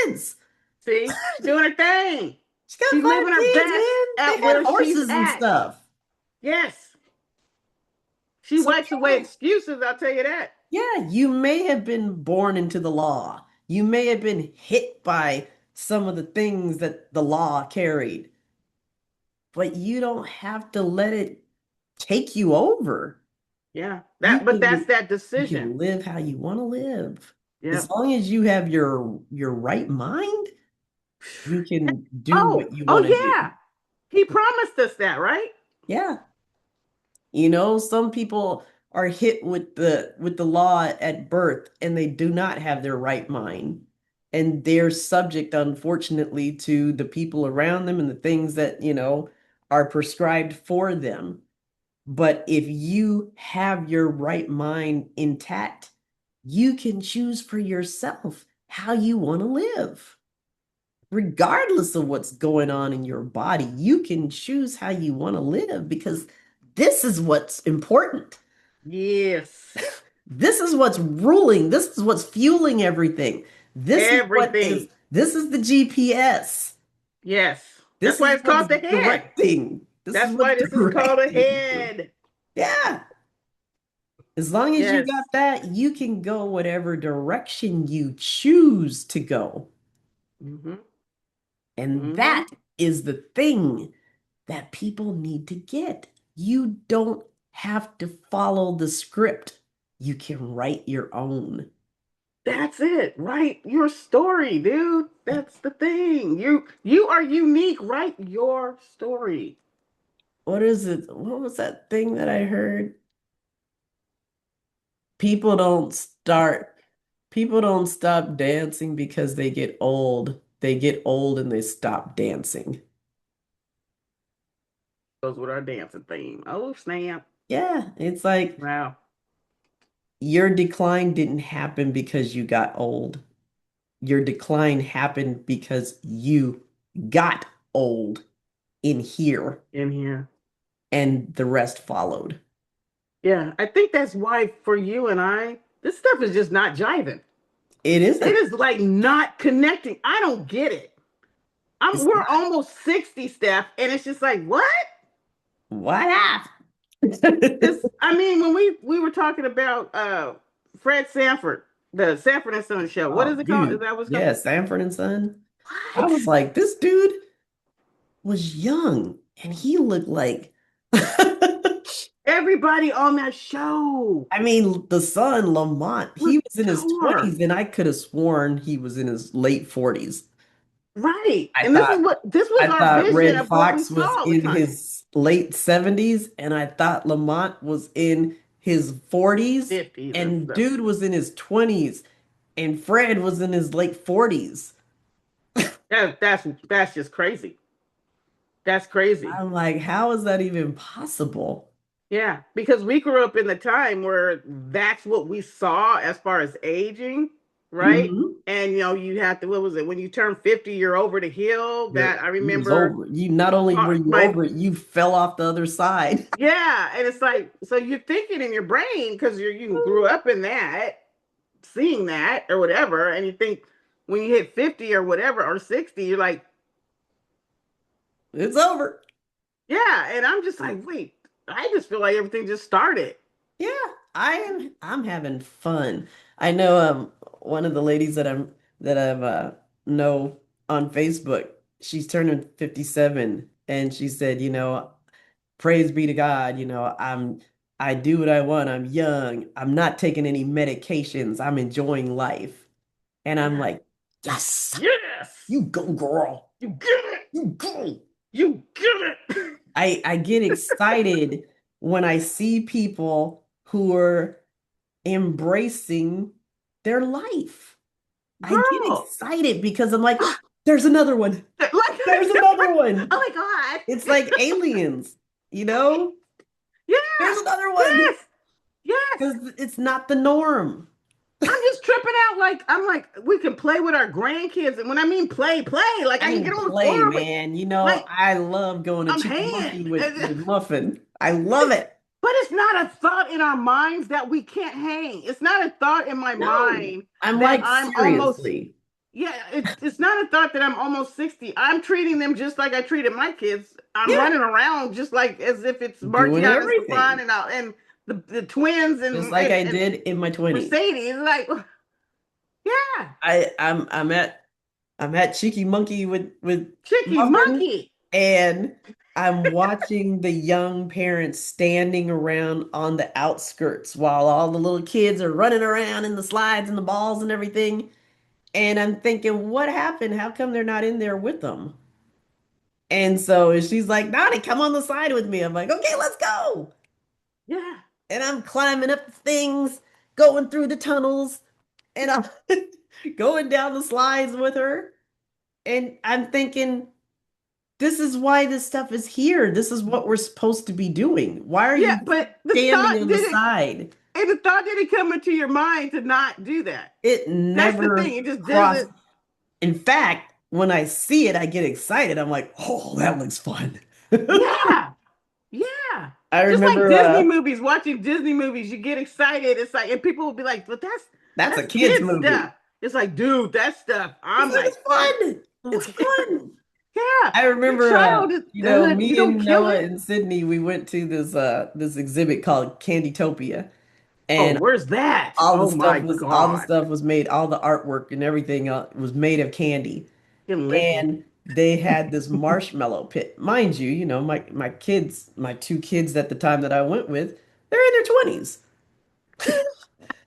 kids. See, she's doing her thing. She got She's five living her kids, best man. at They had where she's horses and at. stuff. Yes. She So wipes away excuses, I'll tell you that. yeah, you may have been born into the law. You may have been hit by some of the things that the law carried, but you don't have to let it take you over. Yeah. You But that's can that you decision. can live how you want to live. As Yep. long as you have your right mind, you can do Oh, what you oh want to do. yeah. He promised us that, right? Yeah. Some people are hit with the law at birth and they do not have their right mind. And they're subject, unfortunately, to the people around them and the things that, are prescribed for them. But if you have your right mind intact, you can choose for yourself how you want to live. Regardless of what's going on in your body, you can choose how you want to live because this is what's important. Yes. This is what's ruling. This is what's fueling everything. Everything. This is the GPS. Yes. This That's why is it's what's called the head. directing. This is That's what's why this is called a directing you. head. Yeah. As long as you got Yes. that, you can go whatever direction you choose to go. Mm-hmm. And Mm-hmm. that is the thing that people need to get. You don't have to follow the script. You can write your own. That's it. Write your story, dude. That's the thing. You are unique. Write your story. What is it? What was that thing that I heard? People don't start, people don't stop dancing because they get old. They get old and they stop dancing. Goes with our dancing theme. Oh, snap. Yeah, it's like Wow. your decline didn't happen because you got old. Your decline happened because you got old in here In here. and the rest followed. Yeah. I think that's why for you and I, this stuff is just not jiving. It It isn't. is like not connecting. I don't get it. It's We're not. almost 60, Steph, and it's just like, what? What happened? Because I mean, when we were talking about Fred Sanford, the Sanford and Son show, what Oh, is it called? Is dude. that what's called? Yeah, Sanford and Son. I What? was like, this dude was young and he looked like Everybody on that show. I mean, the son, Lamont, he Look, was in his tour. 20s, and I could have sworn he was in his late 40s. Right. I And this is thought what this was I our thought vision Red of what we Fox was saw all the in time. his late 70s, and I thought Lamont was in his 40s, 50s and and stuff. dude was in his 20s, and Fred was in his late 40s. That's just crazy. That's crazy. I'm like, how is that even possible? Yeah, because we grew up in the time where that's what we saw as far as aging, right? Hmm. And you have to, what was it? When you turn 50, you're over the hill. That I You was remember over. You not only were you my over it, you fell off the other side. yeah, and it's like so you're thinking in your brain because you grew up in that, seeing that or whatever, and you think when you hit 50 or whatever or 60, you're like, It's over. yeah, and I'm just like, wait, I just feel like everything just started. Yeah, I'm having fun. I know one of the ladies that I've know on Facebook, she's turning 57 and she said, praise be to God, I do what I want. I'm young. I'm not taking any medications. I'm enjoying life. And I'm Yeah. like, yes, Yes. you go, girl. You get it. You go. You get it. I get excited when I see people who are embracing their life. I get Girl. excited because I'm like, there's another one. Like, There's another one. oh my God. It's like aliens, you know? There's Yeah. another one Yes. Yes. because it's not the norm. I'm just tripping out. Like, I'm like, we can play with our grandkids. And when I mean play, play, like I I can mean, get on the play, floor with, man. like, I love going to I'm Cheeky Monkey hand. with Muffin. I love it. But it's not a thought in our minds that we can't hang. It's not a thought in my No, mind I'm that like, I'm almost, seriously, yeah, it's not a thought that I'm almost 60. I'm treating them just like I treated my kids. I'm yeah, running around just like as if it's doing Martiana Stefan everything and the twins just like I and did in my 20s. Mercedes. Like, yeah, I'm at Cheeky Monkey with Chicky Muffin, Monkey. and I'm watching the young parents standing around on the outskirts while all the little kids are running around in the slides and the balls and everything. And I'm thinking, what happened? How come they're not in there with them? And so she's like, Donnie, come on the side with me. I'm like, okay, let's go. Yeah. And I'm climbing up the things, going through the tunnels, and I'm going down the slides with her. And I'm thinking, this is why this stuff is here. This is what we're supposed to be doing. Why are Yeah, you but the standing thought on the didn't, side? and the thought didn't come into your mind to not do that. It That's the thing. never It just crossed. doesn't. In fact, when I see it, I get excited. I'm like, oh, that looks fun. Yeah. Yeah. I Just like remember Disney movies, watching Disney movies, you get excited. It's like, and people will be like, but that's a that's kid's kid movie. stuff. It's like, dude, that stuff. It's I'm like like, it's fun. It was it's fun. yeah, I your remember childhood, you me don't and kill Noah it. and Sydney, we went to this exhibit called Candytopia. Oh, And where's that? Oh my all the God. stuff was made, all the artwork and everything was made of candy. Can lick it. And they had this marshmallow pit. Mind you, my kids, my two kids at the time that I went with, they're in their 20s.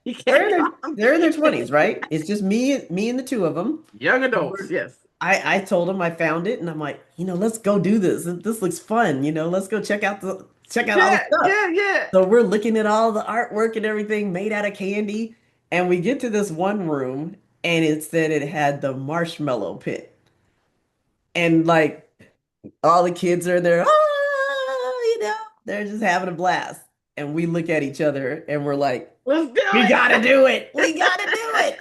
You can't call them They're in their kids. 20s, right? It's just me and the two of them. Young adults, We're- yes. I told them I found it and I'm like, let's go do this. This looks fun, let's go check out all the Yeah, stuff. yeah, yeah. So we're looking at all the artwork and everything made out of candy. And we get to this one room and it said it had the marshmallow pit. And like all the kids are there, they're just having a blast. And we look at each other and we're like, Let's do we it. gotta do it. We gotta do it.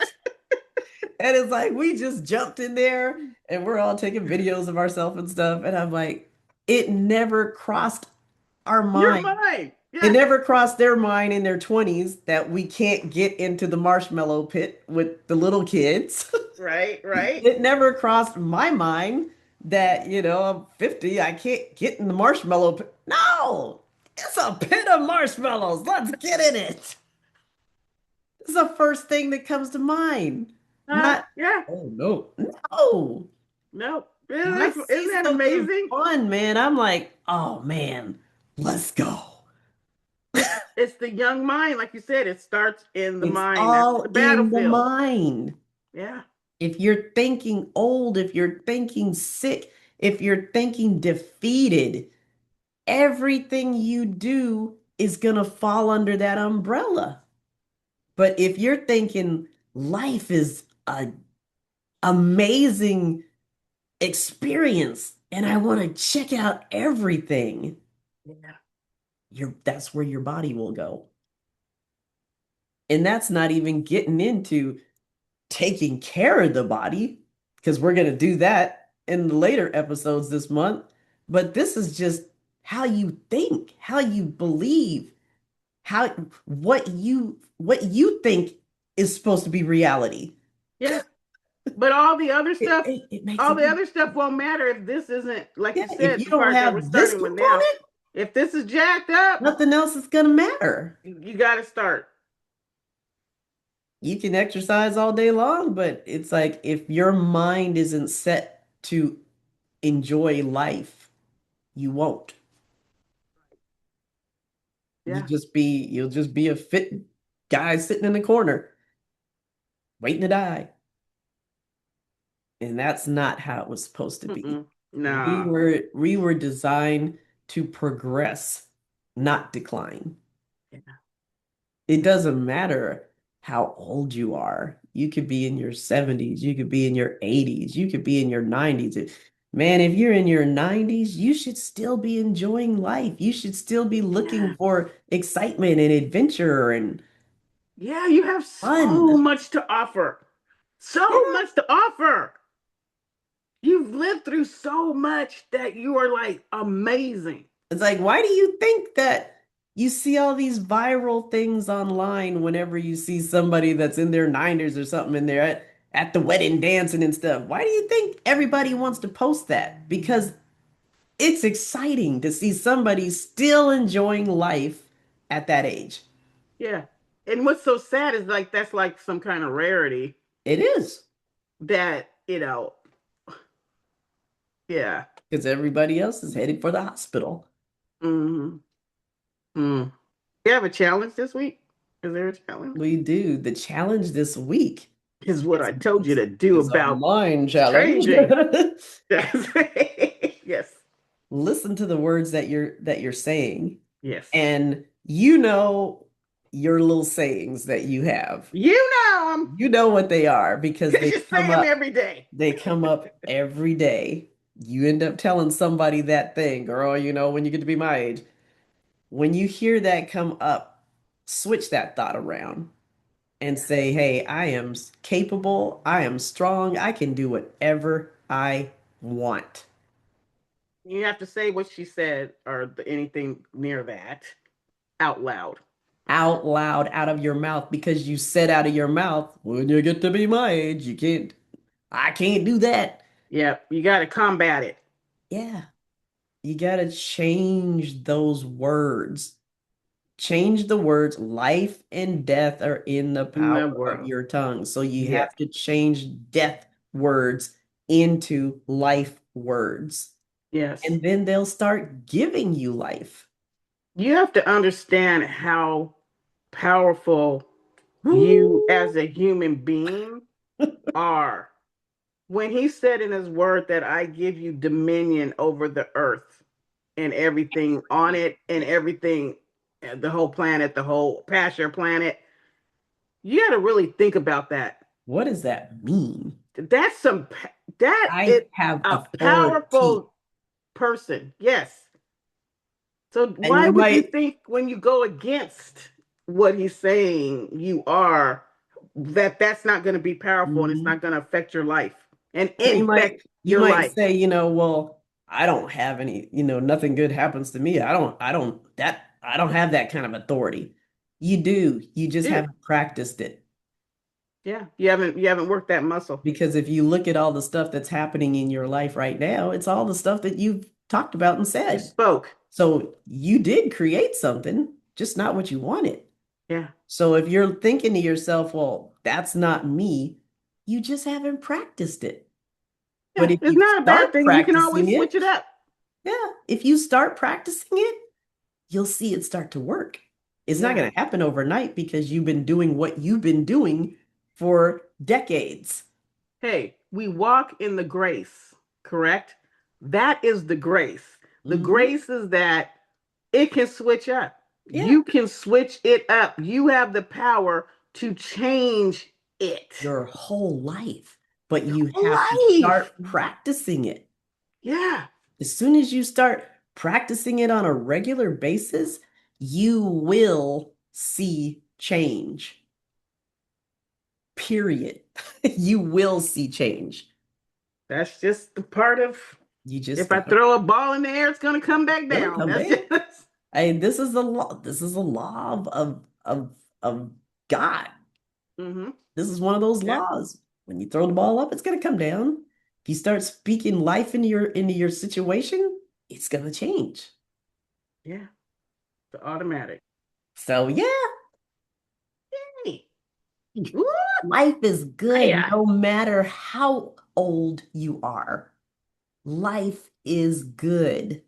And it's like we just jumped in there and we're all taking videos of ourselves and stuff. And I'm like, it never crossed our You're mind mine. It Yeah. never crossed their mind in their 20s that we can't get into the marshmallow pit with the little kids. Right, right. It never crossed my mind that, I'm 50, I can't get in the marshmallow pit. No, it's a pit of marshmallows. Let's get in it. It's the first thing that comes to mind. Not, Yeah. oh no, no. No. When I see Isn't that something amazing? fun, man, I'm like, oh man, let's go. It's the young mind, like you said. It starts in the It's mind. That's all the in the battlefield. mind. Yeah. If you're thinking old, if you're thinking sick, if you're thinking defeated, everything you do is going to fall under that umbrella. But if you're thinking life is an amazing experience and I want to check out everything, Yeah. that's where your body will go. And that's not even getting into taking care of the body, because we're going to do that in the later episodes this month. But this is just how you think, how you believe, how what you think is supposed to be reality. Yeah. But all the other It, stuff, it, it makes all a the big other stuff won't matter if this isn't, like yeah. you If said, you the don't part that we're have this starting with now. component, If this is jacked up, nothing else is going to matter. you got to start. You can exercise all day long, but it's like if your mind isn't set to enjoy life, you won't. Yeah. You'll just be a fit guy sitting in the corner waiting to die. And that's not how it was supposed to be. Mm-mm. We Nah. were designed to progress, not decline. Yeah. It doesn't matter how old you are. You could be in your 70s, you could be in your 80s, you could be in your 90s. Man, if you're in your 90s, you should still be enjoying life. You should still be looking Yeah. for excitement and adventure and Yeah. You have so fun. much to offer. Yeah. So much to offer. You've lived through so much that you are like amazing. It's like, why do you think that you see all these viral things online whenever you see somebody that's in their 90s or something and they're at the wedding dancing and stuff? Why do you think everybody wants to post that? Because it's exciting to see somebody still enjoying life at that age. Yeah. And what's so sad is like that's like some kind of rarity It is, that, yeah. because everybody else is headed for the hospital. Mm-hmm. Mm. You have a challenge this week? Is there a challenge? We do. The challenge this week Is what is, I told you is, to do is a about mind challenge. changing. Yes. Listen to the words that you're saying, Yes. and your little sayings that you have. You know them You know what they are because because you say them every day. they come up every day. You end up telling somebody that thing, girl, when you get to be my age. When you hear that come up, switch that thought around and say, "Hey, I am capable, I am strong, I can do whatever I want." You have to say what she said or anything near that out loud. Out loud, out of your mouth, because you said out of your mouth, when you get to be my age, I can't do that. Yeah, you got to combat it. Yeah, you got to change those words. Change the words. Life and death are in the In power the of world. your tongue. So you Yes. have to change death words into life words. Yes. And then they'll start giving you life. You have to understand how powerful you Ooh. as a human being are. When he said in his word that I give you dominion over the earth and everything on it and everything, the whole planet, the whole pasture planet, you got to really think about that. What does that mean? That's that is I have a authority. powerful person. Yes. So And why you would you might, think when you go against what he's saying you are that's not going to be powerful and it's mhm. not going to affect your life and And you might infect you your might life? say, well, I don't have any, nothing good happens to me. I don't have that kind of authority. You do. You just Do. haven't practiced it. Yeah. You haven't worked that muscle. Because if you look at all the stuff that's happening in your life right now, it's all the stuff that you've talked about and You said. spoke. So you did create something, just not what you wanted. Yeah. So if you're thinking to yourself, well, that's not me, you just haven't practiced it. But Yeah. if It's you not a bad start thing. You can practicing always it, switch it up. yeah, if you start practicing it, you'll see it start to work. It's not Yeah. going to happen overnight because you've been doing what you've been doing for decades. Hey, we walk in the grace, correct? That is the grace. The Mhm. grace is that it can switch up. Yeah, You can switch it up. You have the power to change it. your whole life, but Your you have to life. start practicing it. Yeah. As soon as you start practicing it on a regular basis, you will see change. Period. You will see change. That's just the part of You just if I gotta throw a ball in the air, it's gonna come back gonna down. come That's back. just This is a law. This is a law of God. mm-hmm. This is one of those Yeah. laws. When you throw the ball up, it's gonna come down. If you start speaking life into your situation, it's gonna change. Yeah. The automatic. So yeah, Hey. Woo! life is good Yeah. no matter how old you are. Life is good.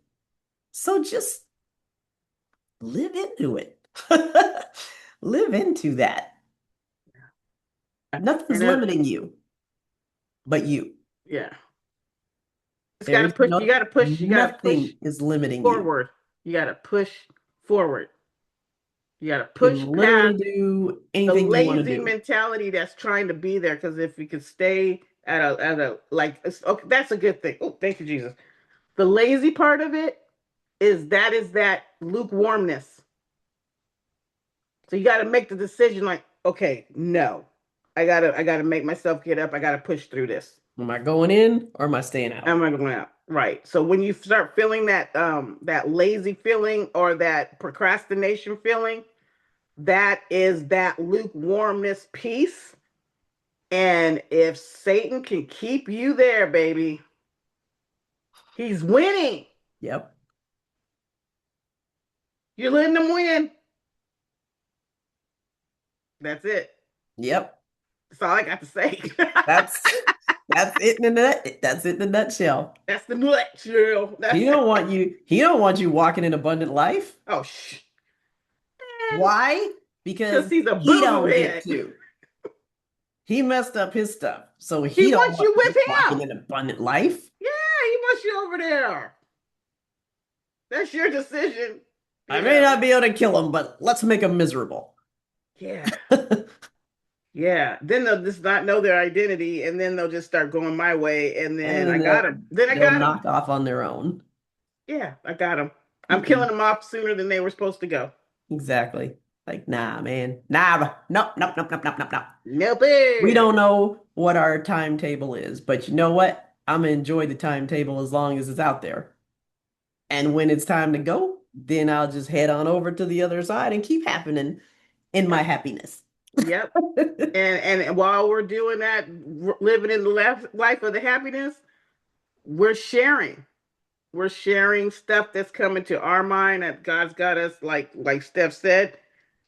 So just live into it. Live into that. Nothing's And limiting you but you. yeah. It's There gotta is push, you gotta push, you gotta push nothing is limiting you. forward. You gotta push forward. You gotta You push can literally past do the anything you want to lazy do. mentality that's trying to be there. Because if you could stay at a like okay, that's a good thing. Oh, thank you, Jesus. The lazy part of it is that lukewarmness. So you gotta make the decision like, okay, no. I gotta make myself get up. I gotta push through this. Am I going in or am I staying out? Am I going out? Right. So when you start feeling that lazy feeling or that procrastination feeling, that is that lukewarmness piece. And if Satan can keep you there, baby, he's winning. Yep. You're letting him win. That's it. Yep. That's all I got to say. That's that's it in a that's it in a nutshell. That's the nutshell. He That's don't want you, he don't want you walking in abundant life. oh shh. Why? Because Because he's a he boo boo don't get head. to. He messed up his stuff. So He he don't wants want you you with walking him. in abundant life. Yeah, he wants you over there. That's your decision. I You may know. not be able to kill him, but let's make him miserable. Yeah. Yeah. Then they'll just not know their identity, and then they'll just start going my way, and then And I then got him. Then I they'll got him. knock off on their own. Yeah, I got him. I'm killing Mm-mm. them off sooner than they were supposed to go. Exactly. Like, nah, man. Nah, nope, nope, nope, nope, nope, nope, nope. Nope. We don't know what our timetable is, but you know what? I'm gonna enjoy the timetable as long as it's out there. And when it's time to go, then I'll just head on over to the other side and keep happening in my Yep. happiness. Yep. And while we're doing that, living in the life of the happiness, we're sharing. We're sharing stuff that's coming to our mind that God's got us, like Steph said,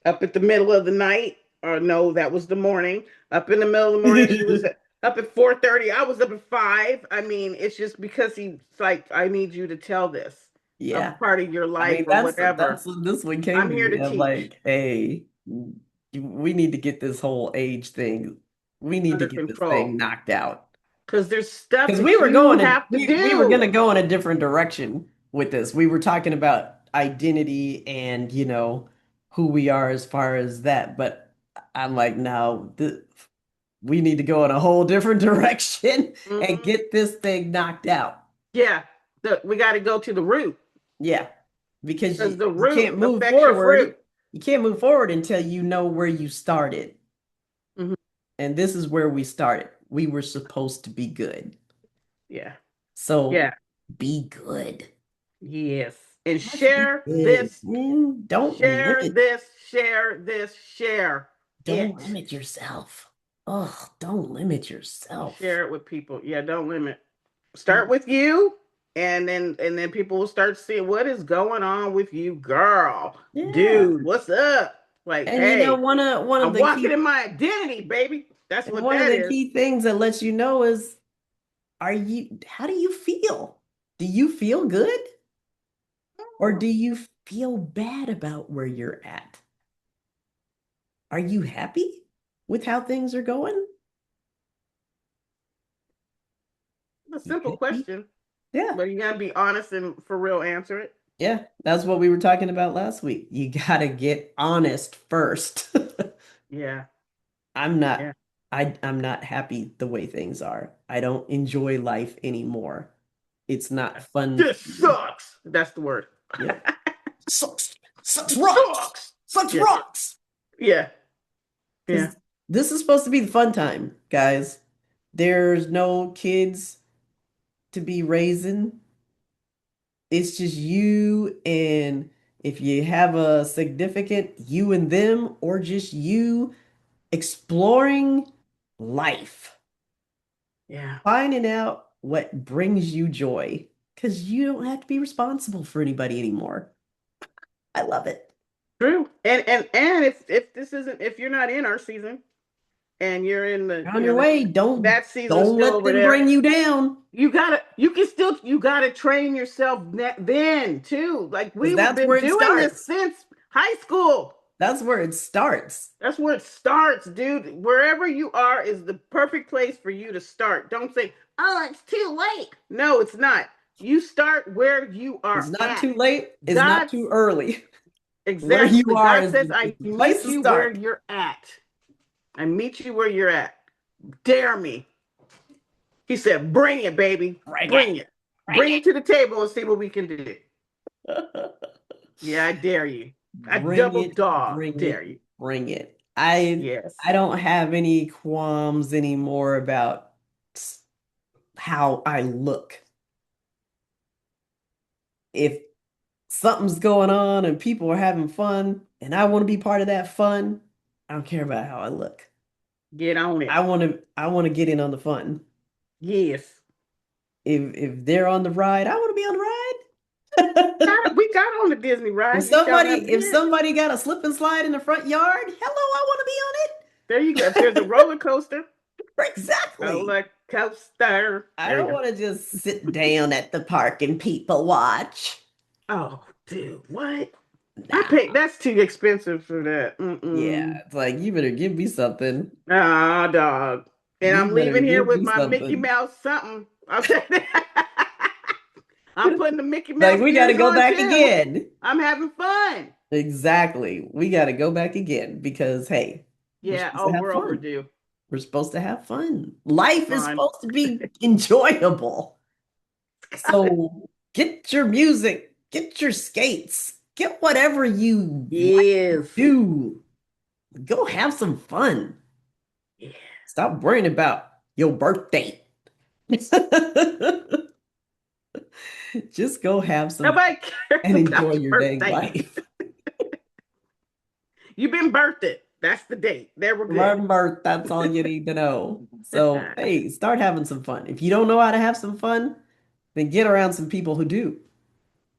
up at the middle of the night. Or no, that was the morning. Up in the middle of the morning, she was up at 4:30. I was up at 5. I mean, it's just because he's like, I need you to tell this a Yeah. part of your I life mean, or that's whatever. what this one came I'm to here me to of teach like, hey, we need to get this whole age thing. We need to under get this control thing knocked out. because there's stuff Because that you have to we were gonna do. go in a different direction with this. We were talking about identity and who we are as far as that. But I'm like, no, we need to go in a whole different direction and Mhm. get this thing knocked out. Yeah, we got to go to the root Yeah, because because the you root can't move affects your forward. fruit. You can't move forward until you know where you started. Mhm. And this is where we started. We were supposed to be good. Yeah, So yeah. Be good. Yes. And Just be share good. this, Man, share this, share this, share don't it. limit yourself. Oh, don't limit yourself. Share it with people. Yeah, don't limit. Start with you, and then people will start seeing what is going on with you, girl. Yeah. Dude, what's up? Like, And hey, one of I'm the walking in my identity, baby. That's what that is. key things that lets you know is how do you feel? Do you feel good? Or do you feel bad about where you're at? Are you happy with how things are going? It's a You simple could be. question, Yeah. but you gotta be honest and for real answer it. Yeah. That's what we were talking about last week. You got to get honest first. Yeah, I'm yeah. not I'm not happy the way things are. I don't enjoy life anymore. It's not fun This for me. sucks. That's the word. Yep. Sucks. Sucks rocks. Sucks. Sucks Yeah, rocks. yeah, yeah. Because this is supposed to be the fun time, guys. There's no kids to be raising. It's just you and if you have a significant, you and them, or just you exploring life, Yeah. finding out what brings you joy, because you don't have to be responsible for anybody anymore. I love it. True. And if this isn't if you're not in our season and you're in the On your way, that season is don't still let over them there, bring you down, you gotta train yourself then too. Like because we've that's been where it doing this starts. since high school. That's where it starts. That's where it starts, dude. Wherever you are is the perfect place for you to start. Don't say, oh, it's too late. No, it's not. You start where you It's are not at. too late. It's not God, too early. Where you exactly. are God is says, is I the place meet to you where start. you're at. I meet you where you're at. Dare me. He said, bring it, baby. Bring it. Bring it. Bring Bring it to the table and see what we can do. Yeah, I dare you. I Bring double it, dog bring dare it, you. bring it. Yes. I don't have any qualms anymore about how I look. If something's going on and people are having fun and I want to be part of that fun, I don't care about how I look. Get on it. I want to get in on the fun. Yes. If they're on the ride, I want to be on the ride. We got on the Disney ride. You sure enough If did. somebody got a slip and slide in the front yard, hello, I want to be on There you go. If there's a roller coaster, it. Exactly. roller coaster. I There you don't go. want to just sit down at the park and people watch. Oh, dude, what? I Nah. paid. That's too expensive for that. Yeah, Mm-mm. it's like you better give me something. Ah, dog. And You I'm better leaving here give with me my Mickey something. Mouse something. Okay. I'm putting the Mickey Like Mouse we got to ears go on back too. again. I'm having fun. Exactly. We got to go back again because hey, we're Yeah. supposed to Oh, have we're fun. overdue. We're supposed to have fun. Life is Fun. supposed to be enjoyable. So get your music, get your skates, get whatever you like to Yes. do. Go have some fun. Yeah. Stop worrying about your birthday. Just go have some Nobody cares and enjoy about your your dang birthday. life. You've been birthed. That's the date. There we're good. Learn birth, that's all you need to know. So, hey, start having some fun. If you don't know how to have some fun, then get around some people who do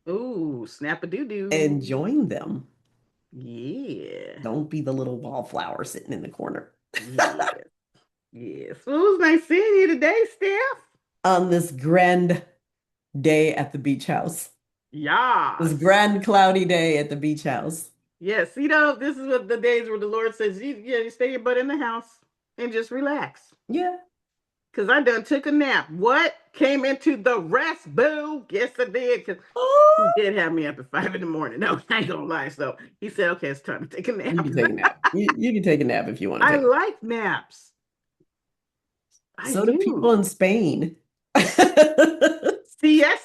Ooh, snap a doo and doo. join them. Yeah. Don't be the little wallflower sitting in the corner. Yes. Yes. Well, it was nice seeing you today, Steph. On this grand day at the beach house. This Yes. grand cloudy day at the beach house. Yes. This is what the days where the Lord says, you stay your butt in the house and just relax. Yeah. Because I done took a nap. What? Came into the rest, boo. Yes, I did. Because he Oh, did have me up at 5 in the morning. No, I ain't gonna lie. So he said, okay, it's time to take a you nap. can take a nap. You can take a nap if you want to I take a nap. like naps. I So do people do. in Spain. Siesta.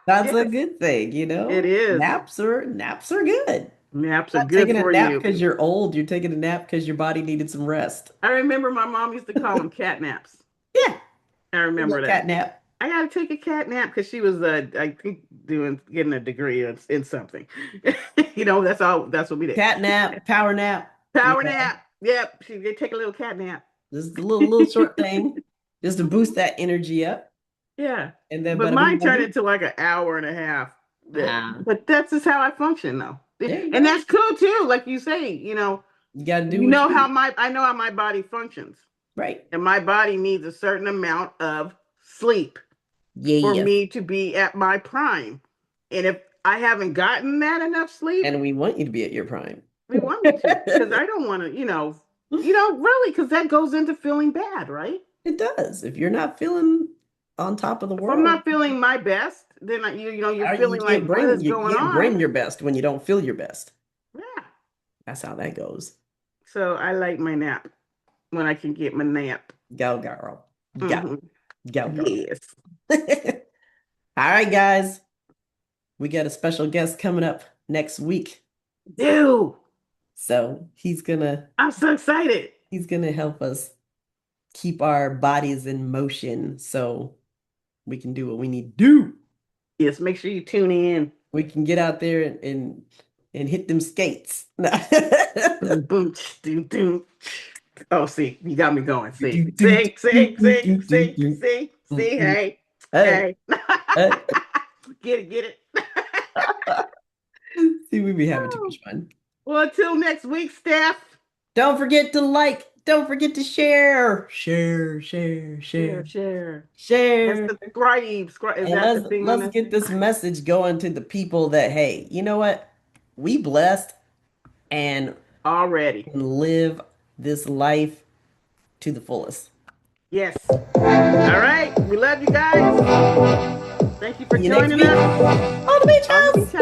That's a Yes, good thing, you it know? is. Naps are good. Naps are Not good taking a for nap you. because you're old, you're taking a nap because your body needed some rest. I remember my mom used to call them cat naps. Yeah, I a remember little cat that. nap. I gotta take a cat nap because she was I think getting a degree in something. That's what we did. Cat nap, power nap. Power nap. Yep, she did take a little cat nap. Just a little short thing, just to boost that energy up. Yeah. And then But mine turned into like an hour and a half. But that's just how I function though. And that's cool too. Like you say, you gotta do I know how my body functions. Right. And my body needs a certain amount of sleep for me to be at my prime. And if I haven't gotten that enough sleep. And we want you to be at your prime. We want you to, because I don't want to, really, because that goes into feeling bad, right? It does. If you're not feeling on top of the world. If I'm not feeling my best, then you're feeling like what is going on. You bring your best when you don't feel your best. Yeah. That's how that goes. So I like my nap when I can get my nap. Go, girl. Go. Go, girl. Yes. All right, guys. We got a special guest coming up next week. Dude. So I'm so excited. He's going to help us keep our bodies in motion so we can do what we need to do. Yes, make sure you tune in. We can get out there and hit them skates. Boom, doom, doom. Oh, see, you got me going. See, hey. Get it. See, we be having too much fun. Well, until next week, Steph. Don't forget to like. Don't forget to share. Share. And subscribe. Let's get this message going to the people that, hey, you know what? We blessed and already live this life to the fullest. Yes. All right. We love you guys. Thank you for joining us. On the beach house.